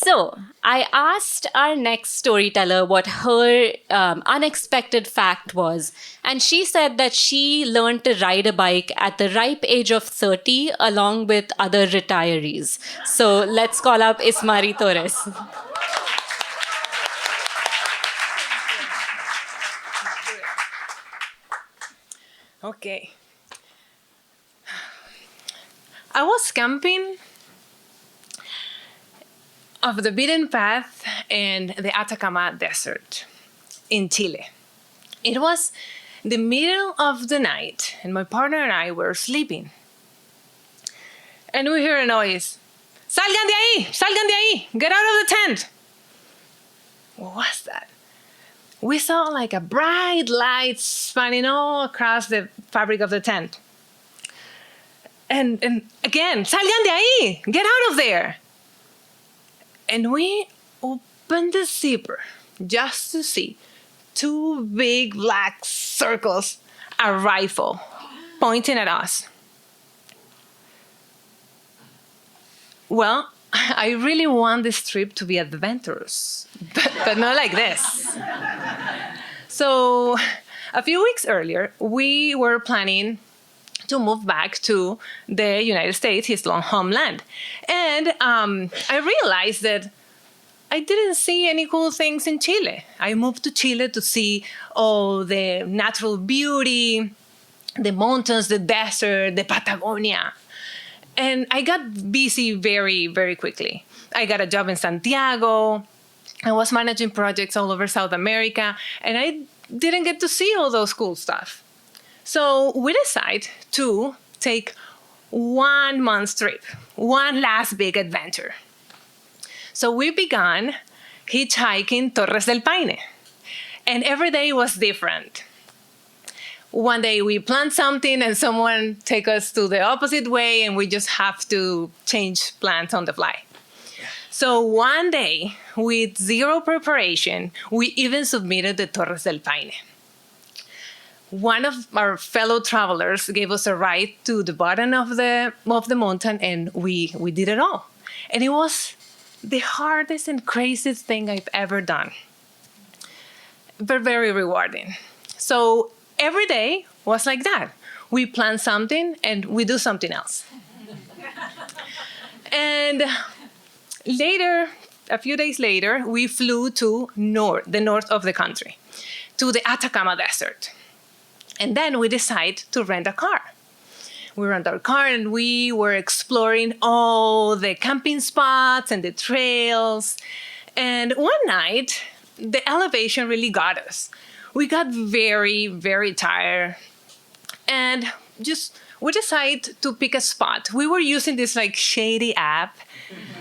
So I asked our next storyteller what her unexpected fact was, and she said that she learned to ride a bike at the ripe age of 30 along with other retirees. So let's call up Ismary Torres. Okay. I was camping off the beaten path in the Atacama Desert in Chile. It was the middle of the night, and my partner and I were sleeping. And we hear a noise. "Salgan de ahí! Salgan de ahí! Get out of the tent!" What was that? We saw like a bright light spanning all across the fabric of the tent. And again, "Salgan de ahí! Get out of there!" And we opened the zipper just to see two big black circles, a rifle, pointing at us. Well, I really want this trip to be adventurous, but not like this. So a few weeks earlier, we were planning to move back to the United States, his long homeland. And I realized that I didn't see any cool things in Chile. I moved to Chile to see all the natural beauty, the mountains, the desert, the Patagonia. And I got busy very, very quickly. I got a job in Santiago. I was managing projects all over South America, and I didn't get to see all those cool stuff. So we decided to take 1 month trip, one last big adventure. So we began hitchhiking Torres del Paine, and every day was different. One day we planned something and someone take us to the opposite way, and we just have to change plans on the fly. So one day, with zero preparation, we even submitted the Torres del Paine. One of our fellow travelers gave us a ride to the bottom of the mountain, and we did it all. And it was the hardest and craziest thing I've ever done, but very rewarding. So every day was like that. We plan something and we do something else. And later, a few days later, we flew to the north of the country, to the Atacama Desert. And then we decided to rent a car. We rented our car and we were exploring all the camping spots and the trails. And one night, the elevation really got us. We got very, very tired. And we decided to pick a spot. We were using this like shady app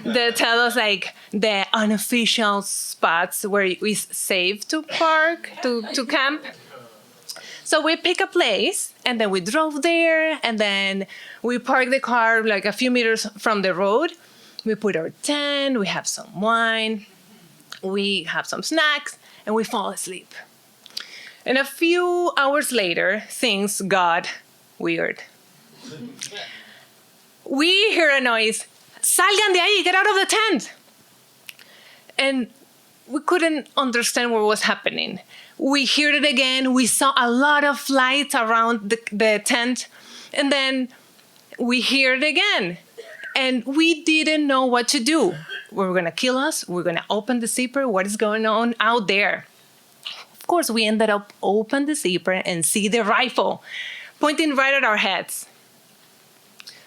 that tell us like the unofficial spots where it's safe to park, to camp. So we pick a place, and then we drove there, and then we parked the car like a few meters from the road. We put our tent, we have some wine, we have some snacks, and we fall asleep. And a few hours later, things got weird. We hear a noise, "Salgan de ahí, get out of the tent!" And we couldn't understand what was happening. We heard it again. We saw a lot of lights around the tent. And then we hear it again. And we didn't know what to do. Were going to kill us? We're going to open the zipper? What is going on out there? Of course, we ended up open the zipper and see the rifle pointing right at our heads.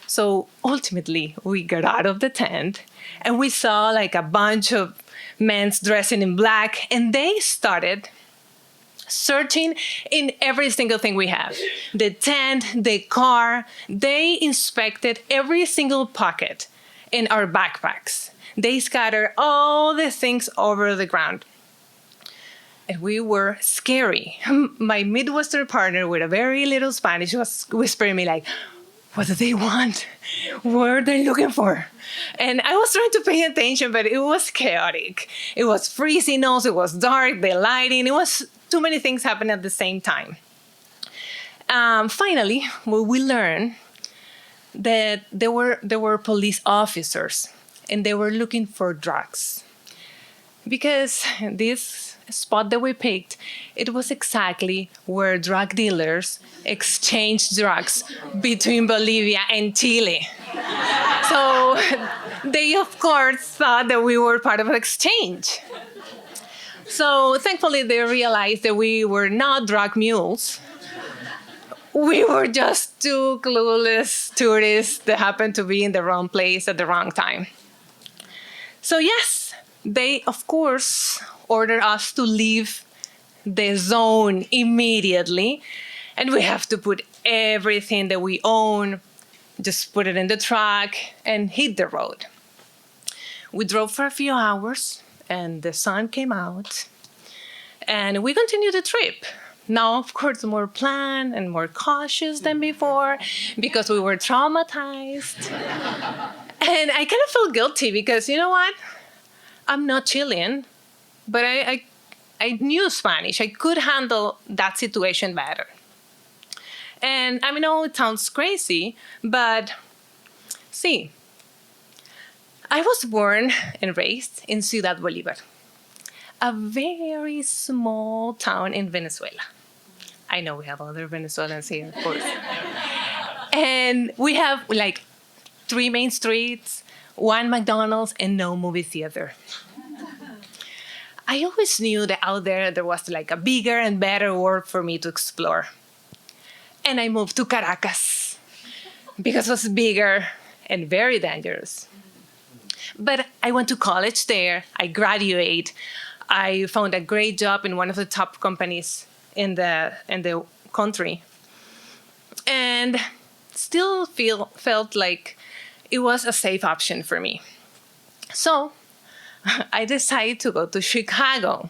So ultimately, we got out of the tent and we saw like a bunch of men dressing in black, and they started searching in every single thing we have. The tent, the car. They inspected every single pocket in our backpacks. They scattered all the things over the ground. And we were scary. My Midwestern partner with a very little Spanish was whispering me like, "What do they want? What are they looking for?" And I was trying to pay attention, but it was chaotic. It was freezing also, it was dark, the lighting, it was too many things happening at the same time. Finally, we learned that there were police officers, and they were looking for drugs. Because this spot that we picked, it was exactly where drug dealers exchanged drugs between Bolivia and Chile. So they, of course, thought that we were part of an exchange. So thankfully, they realized that we were not drug mules. We were just two clueless tourists that happened to be in the wrong place at the wrong time. So yes, they, of course, ordered us to leave the zone immediately. And we have to put everything that we own, just put it in the truck and hit the road. We drove for a few hours and the sun came out and we continued the trip. Now, of course, more planned and more cautious than before because we were traumatized. And I kind of felt guilty because, you know what? I'm not Chilean, but I knew Spanish. I could handle that situation better. And I know it sounds crazy, but see, I was born and raised in Ciudad Bolívar, a very small town in Venezuela. I know we have other Venezuelans here, of course. And we have like 3 main streets, 1 McDonald's, and no movie theater. I always knew that out there was like a bigger and better world for me to explore. And I moved to Caracas because it was bigger and very dangerous. But I went to college there. I graduated. I found a great job in one of the top companies in the country. And still felt like it was a safe option for me. So I decided to go to Chicago,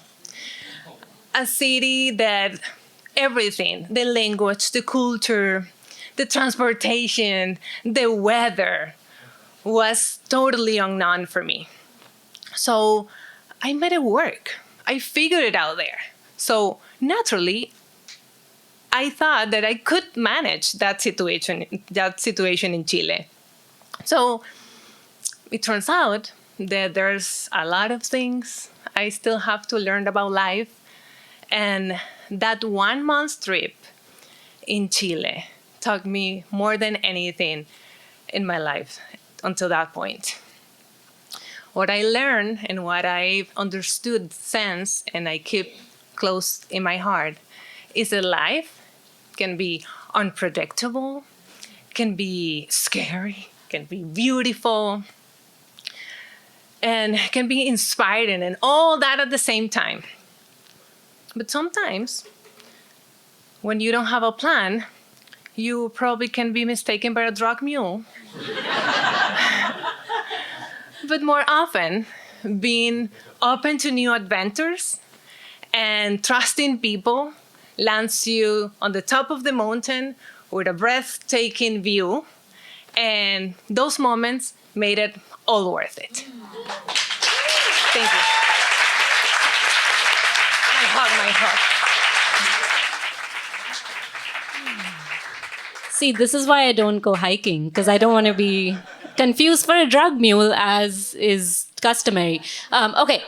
a city that everything, the language, the culture, the transportation, the weather was totally unknown for me. So I made it work. I figured it out there. So naturally, I thought that I could manage that situation in Chile. So it turns out that there's a lot of things I still have to learn about life. And that 1 month trip in Chile taught me more than anything in my life until that point. What I learned and what I've understood since, and I keep close in my heart, is that life can be unpredictable, can be scary, can be beautiful, and can be inspiring, and all that at the same time. But sometimes, when you don't have a plan, you probably can be mistaken by a drug mule. But more often, being open to new adventures and trusting people lands you on the top of the mountain with a breathtaking view. And those moments made it all worth it. Thank you. My hug. See, this is why I don't go hiking, because I don't want to be confused for a drug mule, as is customary. Okay,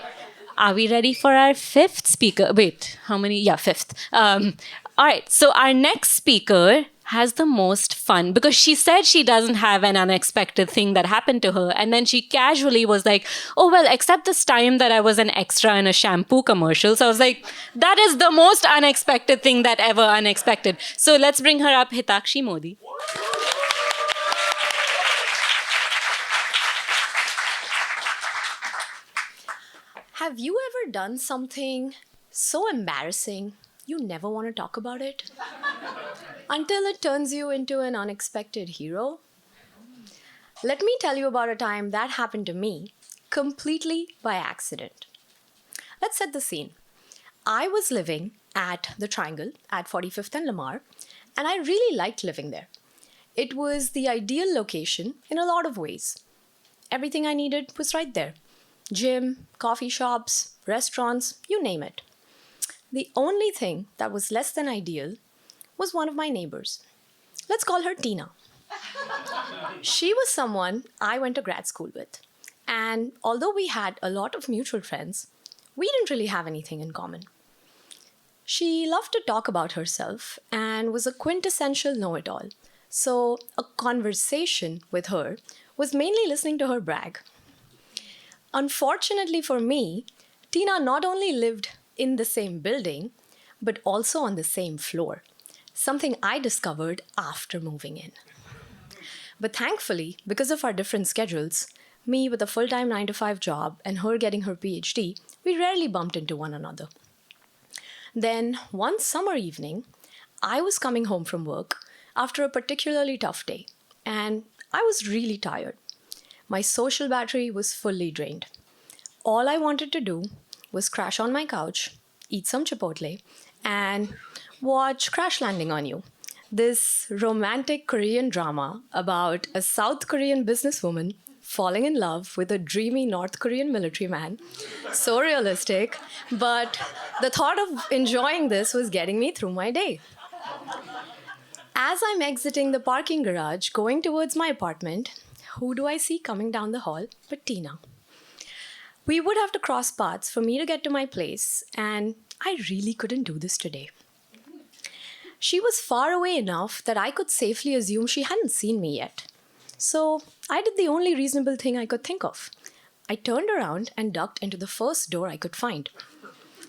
are we ready for our fifth speaker? Wait, how many? Yeah, fifth. All right, so our next speaker has the most fun, because she said she doesn't have an unexpected thing that happened to her. And then she casually was like, oh, well, except this time that I was an extra in a shampoo commercial. So I was like, that is the most unexpected thing that ever unexpected. So let's bring her up, Hitakshi Modi. Have you ever done something so embarrassing you never want to talk about it? Until it turns you into an unexpected hero? Let me tell you about a time that happened to me completely by accident. Let's set the scene. I was living at the Triangle at 45th and Lamar, and I really liked living there. It was the ideal location in a lot of ways. Everything I needed was right there. Gym, coffee shops, restaurants, you name it. The only thing that was less than ideal was one of my neighbors. Let's call her Tina. She was someone I went to grad school with. And although we had a lot of mutual friends, we didn't really have anything in common. She loved to talk about herself and was a quintessential know-it-all. So a conversation with her was mainly listening to her brag. Unfortunately for me, Tina not only lived in the same building, but also on the same floor, something I discovered after moving in. But thankfully, because of our different schedules, me with a full-time 9-to-5 job and her getting her PhD, we rarely bumped into one another. Then, one summer evening, I was coming home from work after a particularly tough day, and I was really tired. My social battery was fully drained. All I wanted to do was crash on my couch, eat some Chipotle, and watch Crash Landing on You, this romantic Korean drama about a South Korean businesswoman falling in love with a dreamy North Korean military man. So realistic, but the thought of enjoying this was getting me through my day. As I'm exiting the parking garage, going towards my apartment, who do I see coming down the hall but Tina? We would have to cross paths for me to get to my place, and I really couldn't do this today. She was far away enough that I could safely assume she hadn't seen me yet. So I did the only reasonable thing I could think of. I turned around and ducked into the first door I could find,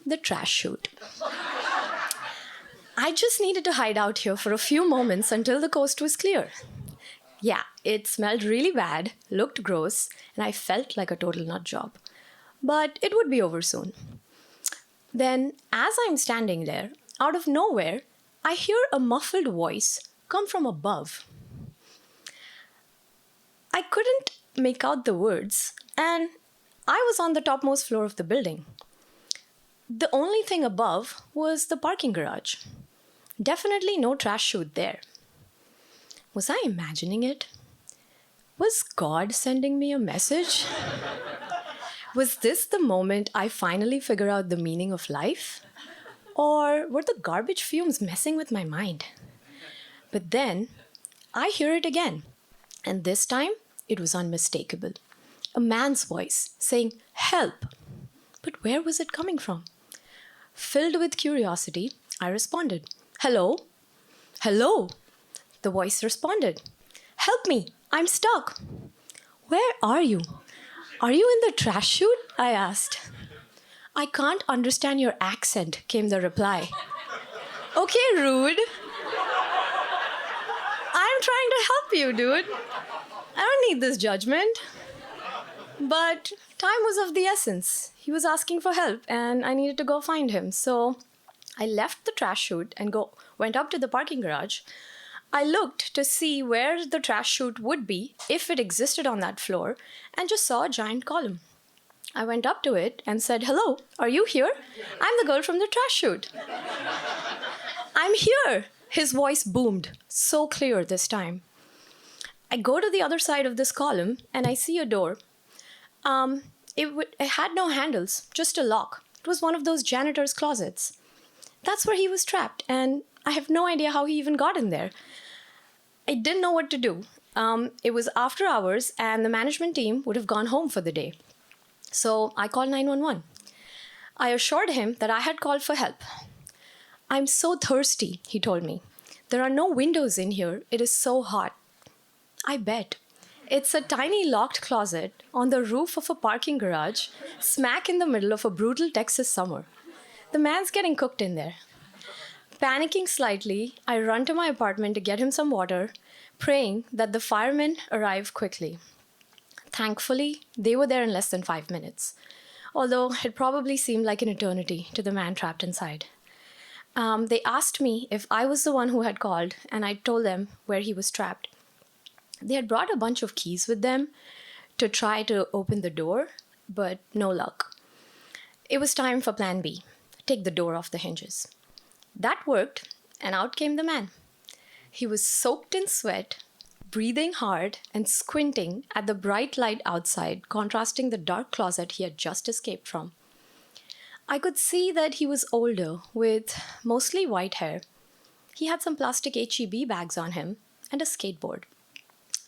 the trash chute. I just needed to hide out here for a few moments until the coast was clear. Yeah, it smelled really bad, looked gross, and I felt like a total nut job. But it would be over soon. Then, as I'm standing there, out of nowhere, I hear a muffled voice come from above. I couldn't make out the words, and I was on the topmost floor of the building. The only thing above was the parking garage. Definitely no trash chute there. Was I imagining it? Was God sending me a message? Was this the moment I finally figure out the meaning of life? Or were the garbage fumes messing with my mind? But then, I hear it again. And this time, it was unmistakable. A man's voice saying, "Help!" But where was it coming from? Filled with curiosity, I responded, "Hello? Hello?" The voice responded, "Help me, I'm stuck." "Where are you? Are you in the trash chute?" I asked. "I can't understand your accent," came the reply. "Okay, rude. I'm trying to help you, dude. I don't need this judgment." But time was of the essence. He was asking for help, and I needed to go find him. So I left the trash chute and went up to the parking garage. I looked to see where the trash chute would be, if it existed on that floor, and just saw a giant column. I went up to it and said, "Hello, are you here? I'm the girl from the trash chute." I'm here, his voice boomed, so clear this time. I go to the other side of this column and I see a door. It had no handles, just a lock. It was one of those janitor's closets. That's where he was trapped, and I have no idea how he even got in there. I didn't know what to do. It was after hours, and the management team would have gone home for the day. So I called 911. I assured him that I had called for help. I'm so thirsty, he told me. There are no windows in here. It is so hot. I bet. It's a tiny locked closet on the roof of a parking garage, smack in the middle of a brutal Texas summer. The man's getting cooked in there. Panicking slightly, I run to my apartment to get him some water, praying that the firemen arrive quickly. Thankfully, they were there in less than 5 minutes, although it probably seemed like an eternity to the man trapped inside. They asked me if I was the one who had called, and I told them where he was trapped. They had brought a bunch of keys with them to try to open the door, but no luck. It was time for plan B, take the door off the hinges. That worked, and out came the man. He was soaked in sweat, breathing hard, and squinting at the bright light outside, contrasting the dark closet he had just escaped from. I could see that he was older, with mostly white hair. He had some plastic HEB bags on him and a skateboard.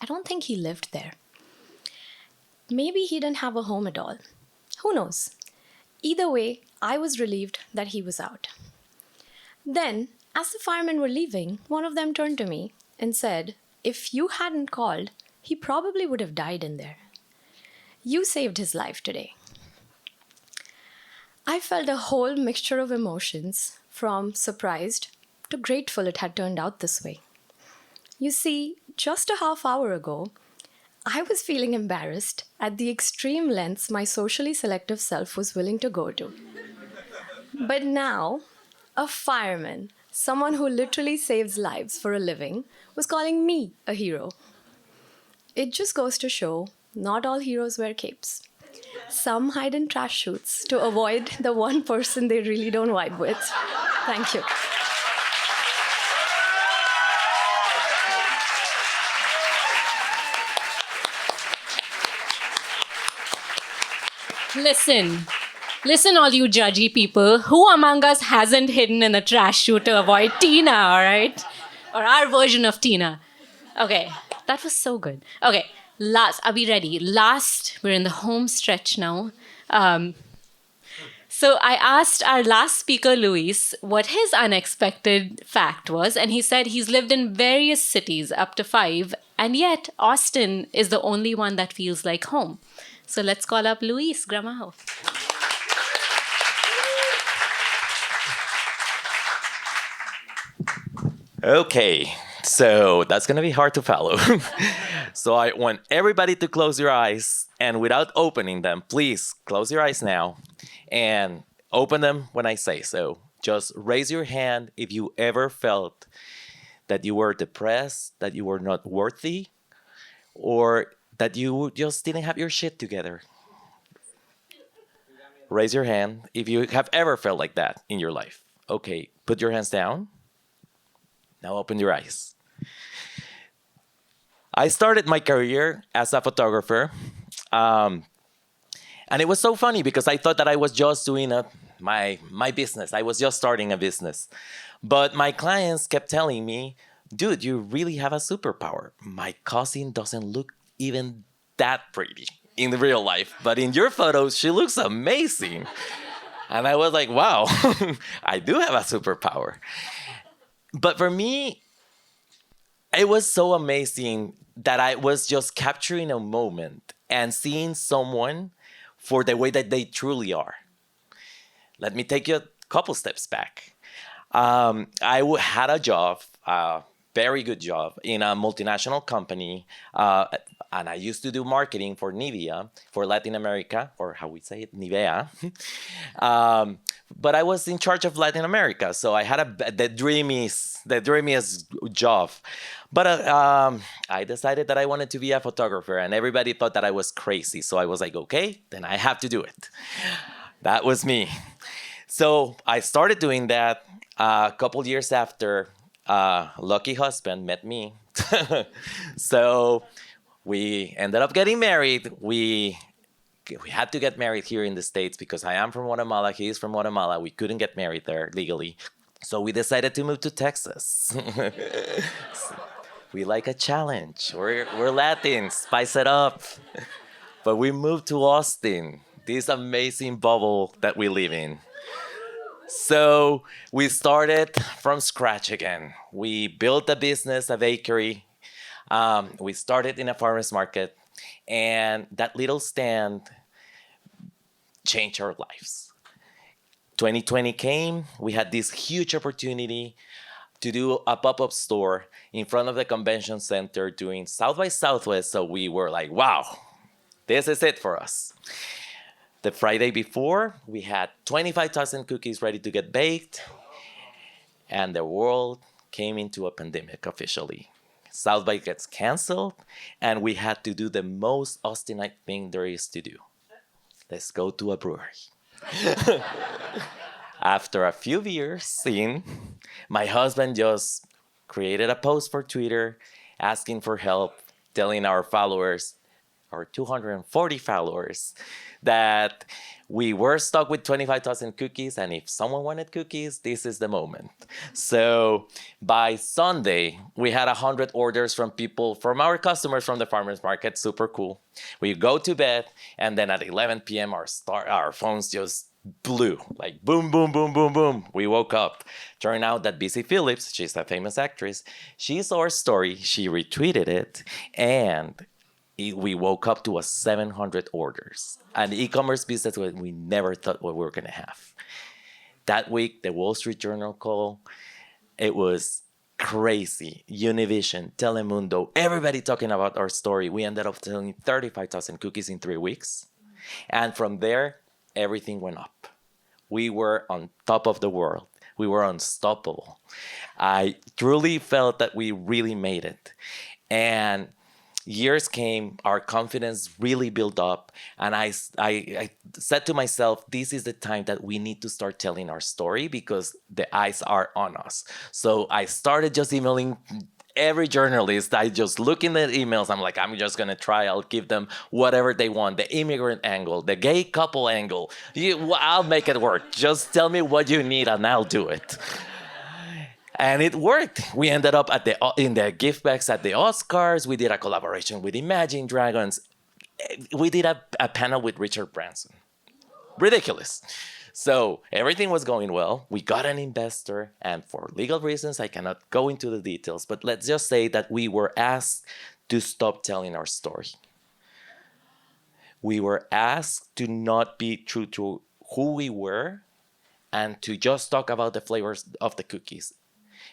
I don't think he lived there. Maybe he didn't have a home at all. Who knows? Either way, I was relieved that he was out. Then, as the firemen were leaving, one of them turned to me and said, if you hadn't called, he probably would have died in there. You saved his life today. I felt a whole mixture of emotions, from surprised to grateful it had turned out this way. You see, just a half hour ago, I was feeling embarrassed at the extreme lengths my socially selective self was willing to go to. But now, a fireman, someone who literally saves lives for a living, was calling me a hero. It just goes to show, not all heroes wear capes. Some hide in trash chutes to avoid the one person they really don't vibe with. Thank you. Listen, all you judgy people. Who among us hasn't hidden in the trash chute to avoid Tina, all right? Or our version of Tina. Okay, that was so good. Okay, are we ready? We're in the home stretch now. So I asked our last speaker, Luis, what his unexpected fact was, and he said he's lived in various cities, up to 5, and yet Austin is the only one that feels like home. So let's call up Luis Gramajo. Okay, so that's gonna be hard to follow. So I want everybody to close your eyes, and without opening them, please close your eyes now and open them when I say so. Just raise your hand if you ever felt that you were depressed, that you were not worthy, or that you just didn't have your shit together. Raise your hand if you have ever felt like that in your life. Okay, put your hands down. Now open your eyes. I started my career as a photographer. And it was so funny because I thought that I was just doing my business. I was just starting a business. But my clients kept telling me, dude, you really have a superpower. My cousin doesn't look even that pretty in the real life, but in your photos, she looks amazing. And I was like, wow, I do have a superpower. But for me, it was so amazing that I was just capturing a moment and seeing someone for the way that they truly are. Let me take you a couple steps back. I had a job, a very good job in a multinational company, and I used to do marketing for Nivea, for Latin America, or how we say it, Nivea. But I was in charge of Latin America, so I had the dreamiest job. But I decided that I wanted to be a photographer, and everybody thought that I was crazy. So I was like, okay, then I have to do it. That was me. So I started doing that. A couple years after, lucky husband met me. So we ended up getting married. We had to get married here in the States because I am from Guatemala. He is from Guatemala. We couldn't get married there legally. So we decided to move to Texas. We like a challenge. We're Latins, spice it up. But we moved to Austin, this amazing bubble that we live in. So we started from scratch again. We built a business, a bakery. We started in a farmer's market. And that little stand changed our lives. 2020 came. We had this huge opportunity to do a pop-up store in front of the convention center doing South by Southwest. So we were like, wow, this is it for us. The Friday before, we had 25,000 cookies ready to get baked, and the world came into a pandemic officially. South by gets canceled, and we had to do the most Austinite thing there is to do. Let's go to a brewery. After a few years in, my husband just created a post for Twitter asking for help, telling our followers, our 240 followers, that we were stuck with 25,000 cookies, and if someone wanted cookies, this is the moment. So by Sunday, we had 100 orders from people, from our customers from the farmers market. Super cool. We go to bed, and then at 11 p.m., our phones just blew, like boom, boom, boom, boom, boom. We woke up. Turned out that Busy Phillips, she's a famous actress, she saw our story, she retweeted it, and we woke up to 700 orders. An e-commerce business that we never thought we were going to have. That week, the Wall Street Journal called. It was crazy. Univision, Telemundo, everybody talking about our story. We ended up selling 35,000 cookies in 3 weeks. And from there, everything went up. We were on top of the world. We were unstoppable. I truly felt that we really made it. And years came, our confidence really built up, and I said to myself, this is the time that we need to start telling our story because the eyes are on us. So I started just emailing every journalist. I just look in the emails. I'm like, I'm just going to try. I'll give them whatever they want. The immigrant angle, the gay couple angle. I'll make it work. Just tell me what you need and I'll do it. And it worked. We ended up in the gift bags at the Oscars. We did a collaboration with Imagine Dragons. We did a panel with Richard Branson. Ridiculous. So everything was going well. We got an investor, and for legal reasons, I cannot go into the details, but let's just say that we were asked to stop telling our story. We were asked to not be true to who we were and to just talk about the flavors of the cookies.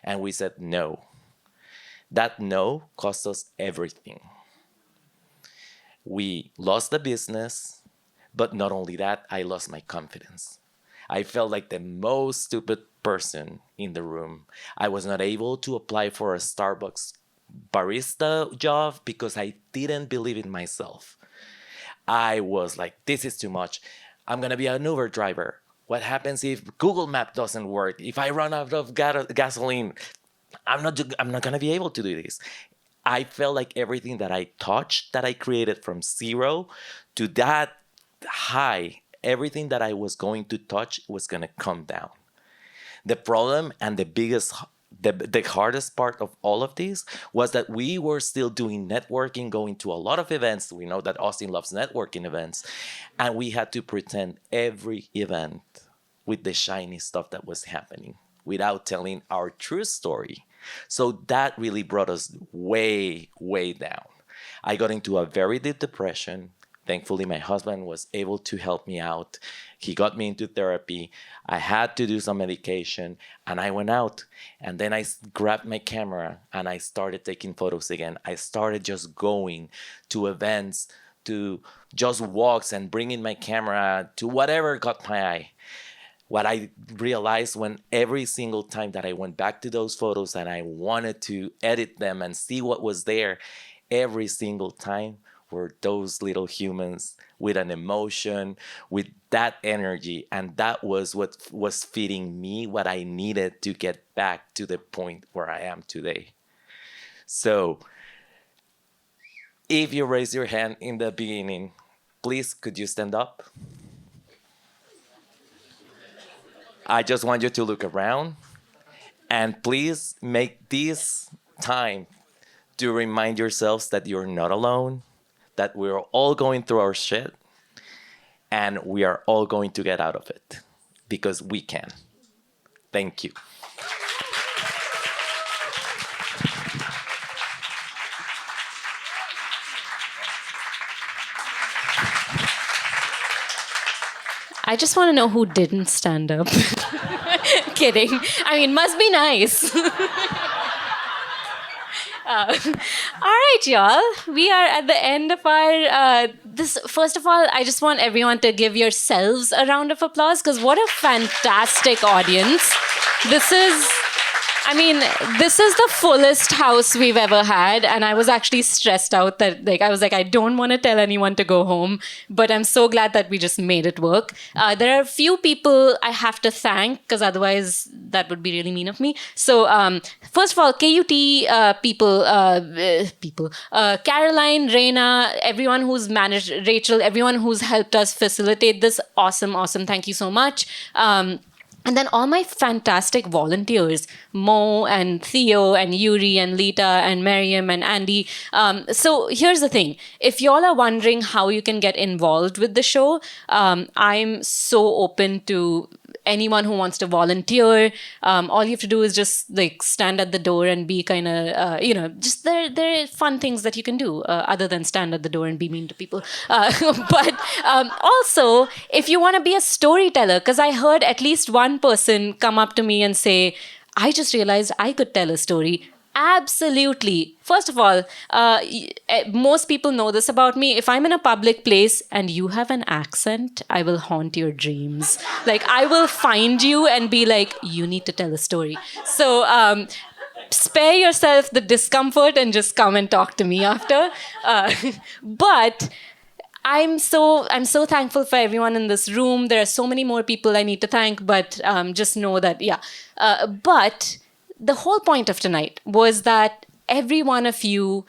And we said no. That no cost us everything. We lost the business, but not only that, I lost my confidence. I felt like the most stupid person in the room. I was not able to apply for a Starbucks barista job because I didn't believe in myself. I was like, this is too much. I'm going to be an Uber driver. What happens if Google Map doesn't work? If I run out of gasoline, I'm not going to be able to do this. I felt like everything that I touched, that I created from zero to that high, everything that I was going to touch was going to come down. The problem and the hardest part of all of this was that we were still doing networking, going to a lot of events. We know that Austin loves networking events. And we had to pretend every event with the shiny stuff that was happening without telling our true story. So that really brought us way, way down. I got into a very deep depression. Thankfully, my husband was able to help me out. He got me into therapy. I had to do some medication, and I went out. And then I grabbed my camera, and I started taking photos again. I started just going to events, to just walks, and bringing my camera to whatever caught my eye. What I realized when every single time that I went back to those photos and I wanted to edit them and see what was there, every single time were those little humans with an emotion, with that energy. And that was what was feeding me what I needed to get back to the point where I am today. So if you raise your hand in the beginning, please, could you stand up? I just want you to look around. And please make this time to remind yourselves that you're not alone, that we're all going through our shit, and we are all going to get out of it because we can. Thank you. I just want to know who didn't stand up. Kidding. I mean, must be nice. All right, y'all. We are at the end of our this. First of all, I just want everyone to give yourselves a round of applause because what a fantastic audience. This is the fullest house we've ever had, and I was actually stressed out that I don't want to tell anyone to go home, but I'm so glad that we just made it work. There are a few people I have to thank because otherwise that would be really mean of me. So first of all, KUT people, Caroline, Reina, everyone who's managed, Rachel, everyone who's helped us facilitate this. Awesome. Thank you so much. And then all my fantastic volunteers, Mo and Theo and Yuri and Lita and Miriam and Andy. So here's the thing. If y'all are wondering how you can get involved with the show, I'm so open to anyone who wants to volunteer. All you have to do is just stand at the door and be kind of, just there are fun things that you can do other than stand at the door and be mean to people. But also, if you want to be a storyteller, because I heard at least one person come up to me and say, I just realized I could tell a story. Absolutely. First of all, most people know this about me. If I'm in a public place and you have an accent, I will haunt your dreams. I will find you and be like, you need to tell a story. So spare yourself the discomfort and just come and talk to me after. But I'm so thankful for everyone in this room. There are so many more people I need to thank, but just know that, but the whole point of tonight was that every one of you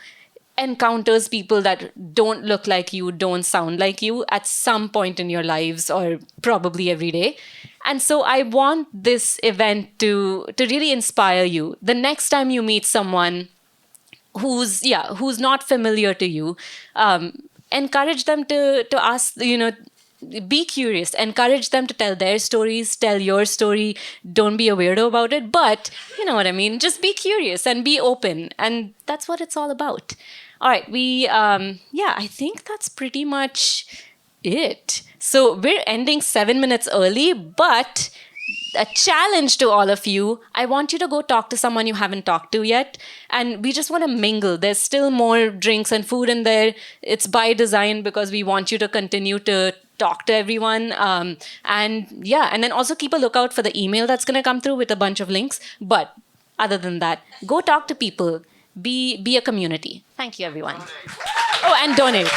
encounters people that don't look like you, don't sound like you at some point in your lives or probably every day. And so I want this event to really inspire you. The next time you meet someone who's not familiar to you, encourage them to ask, be curious, encourage them to tell their stories, tell your story. Don't be a weirdo about it, but you know what I mean? Just be curious and be open. And that's what it's all about. All right, I think that's pretty much it. So we're ending 7 minutes early, but a challenge to all of you. I want you to go talk to someone you haven't talked to yet. And we just want to mingle. There's still more drinks and food in there. It's by design because we want you to continue to talk to everyone. And then also keep a lookout for the email that's going to come through with a bunch of links. But other than that, go talk to people. Be a community. Thank you, everyone. Oh, and donate.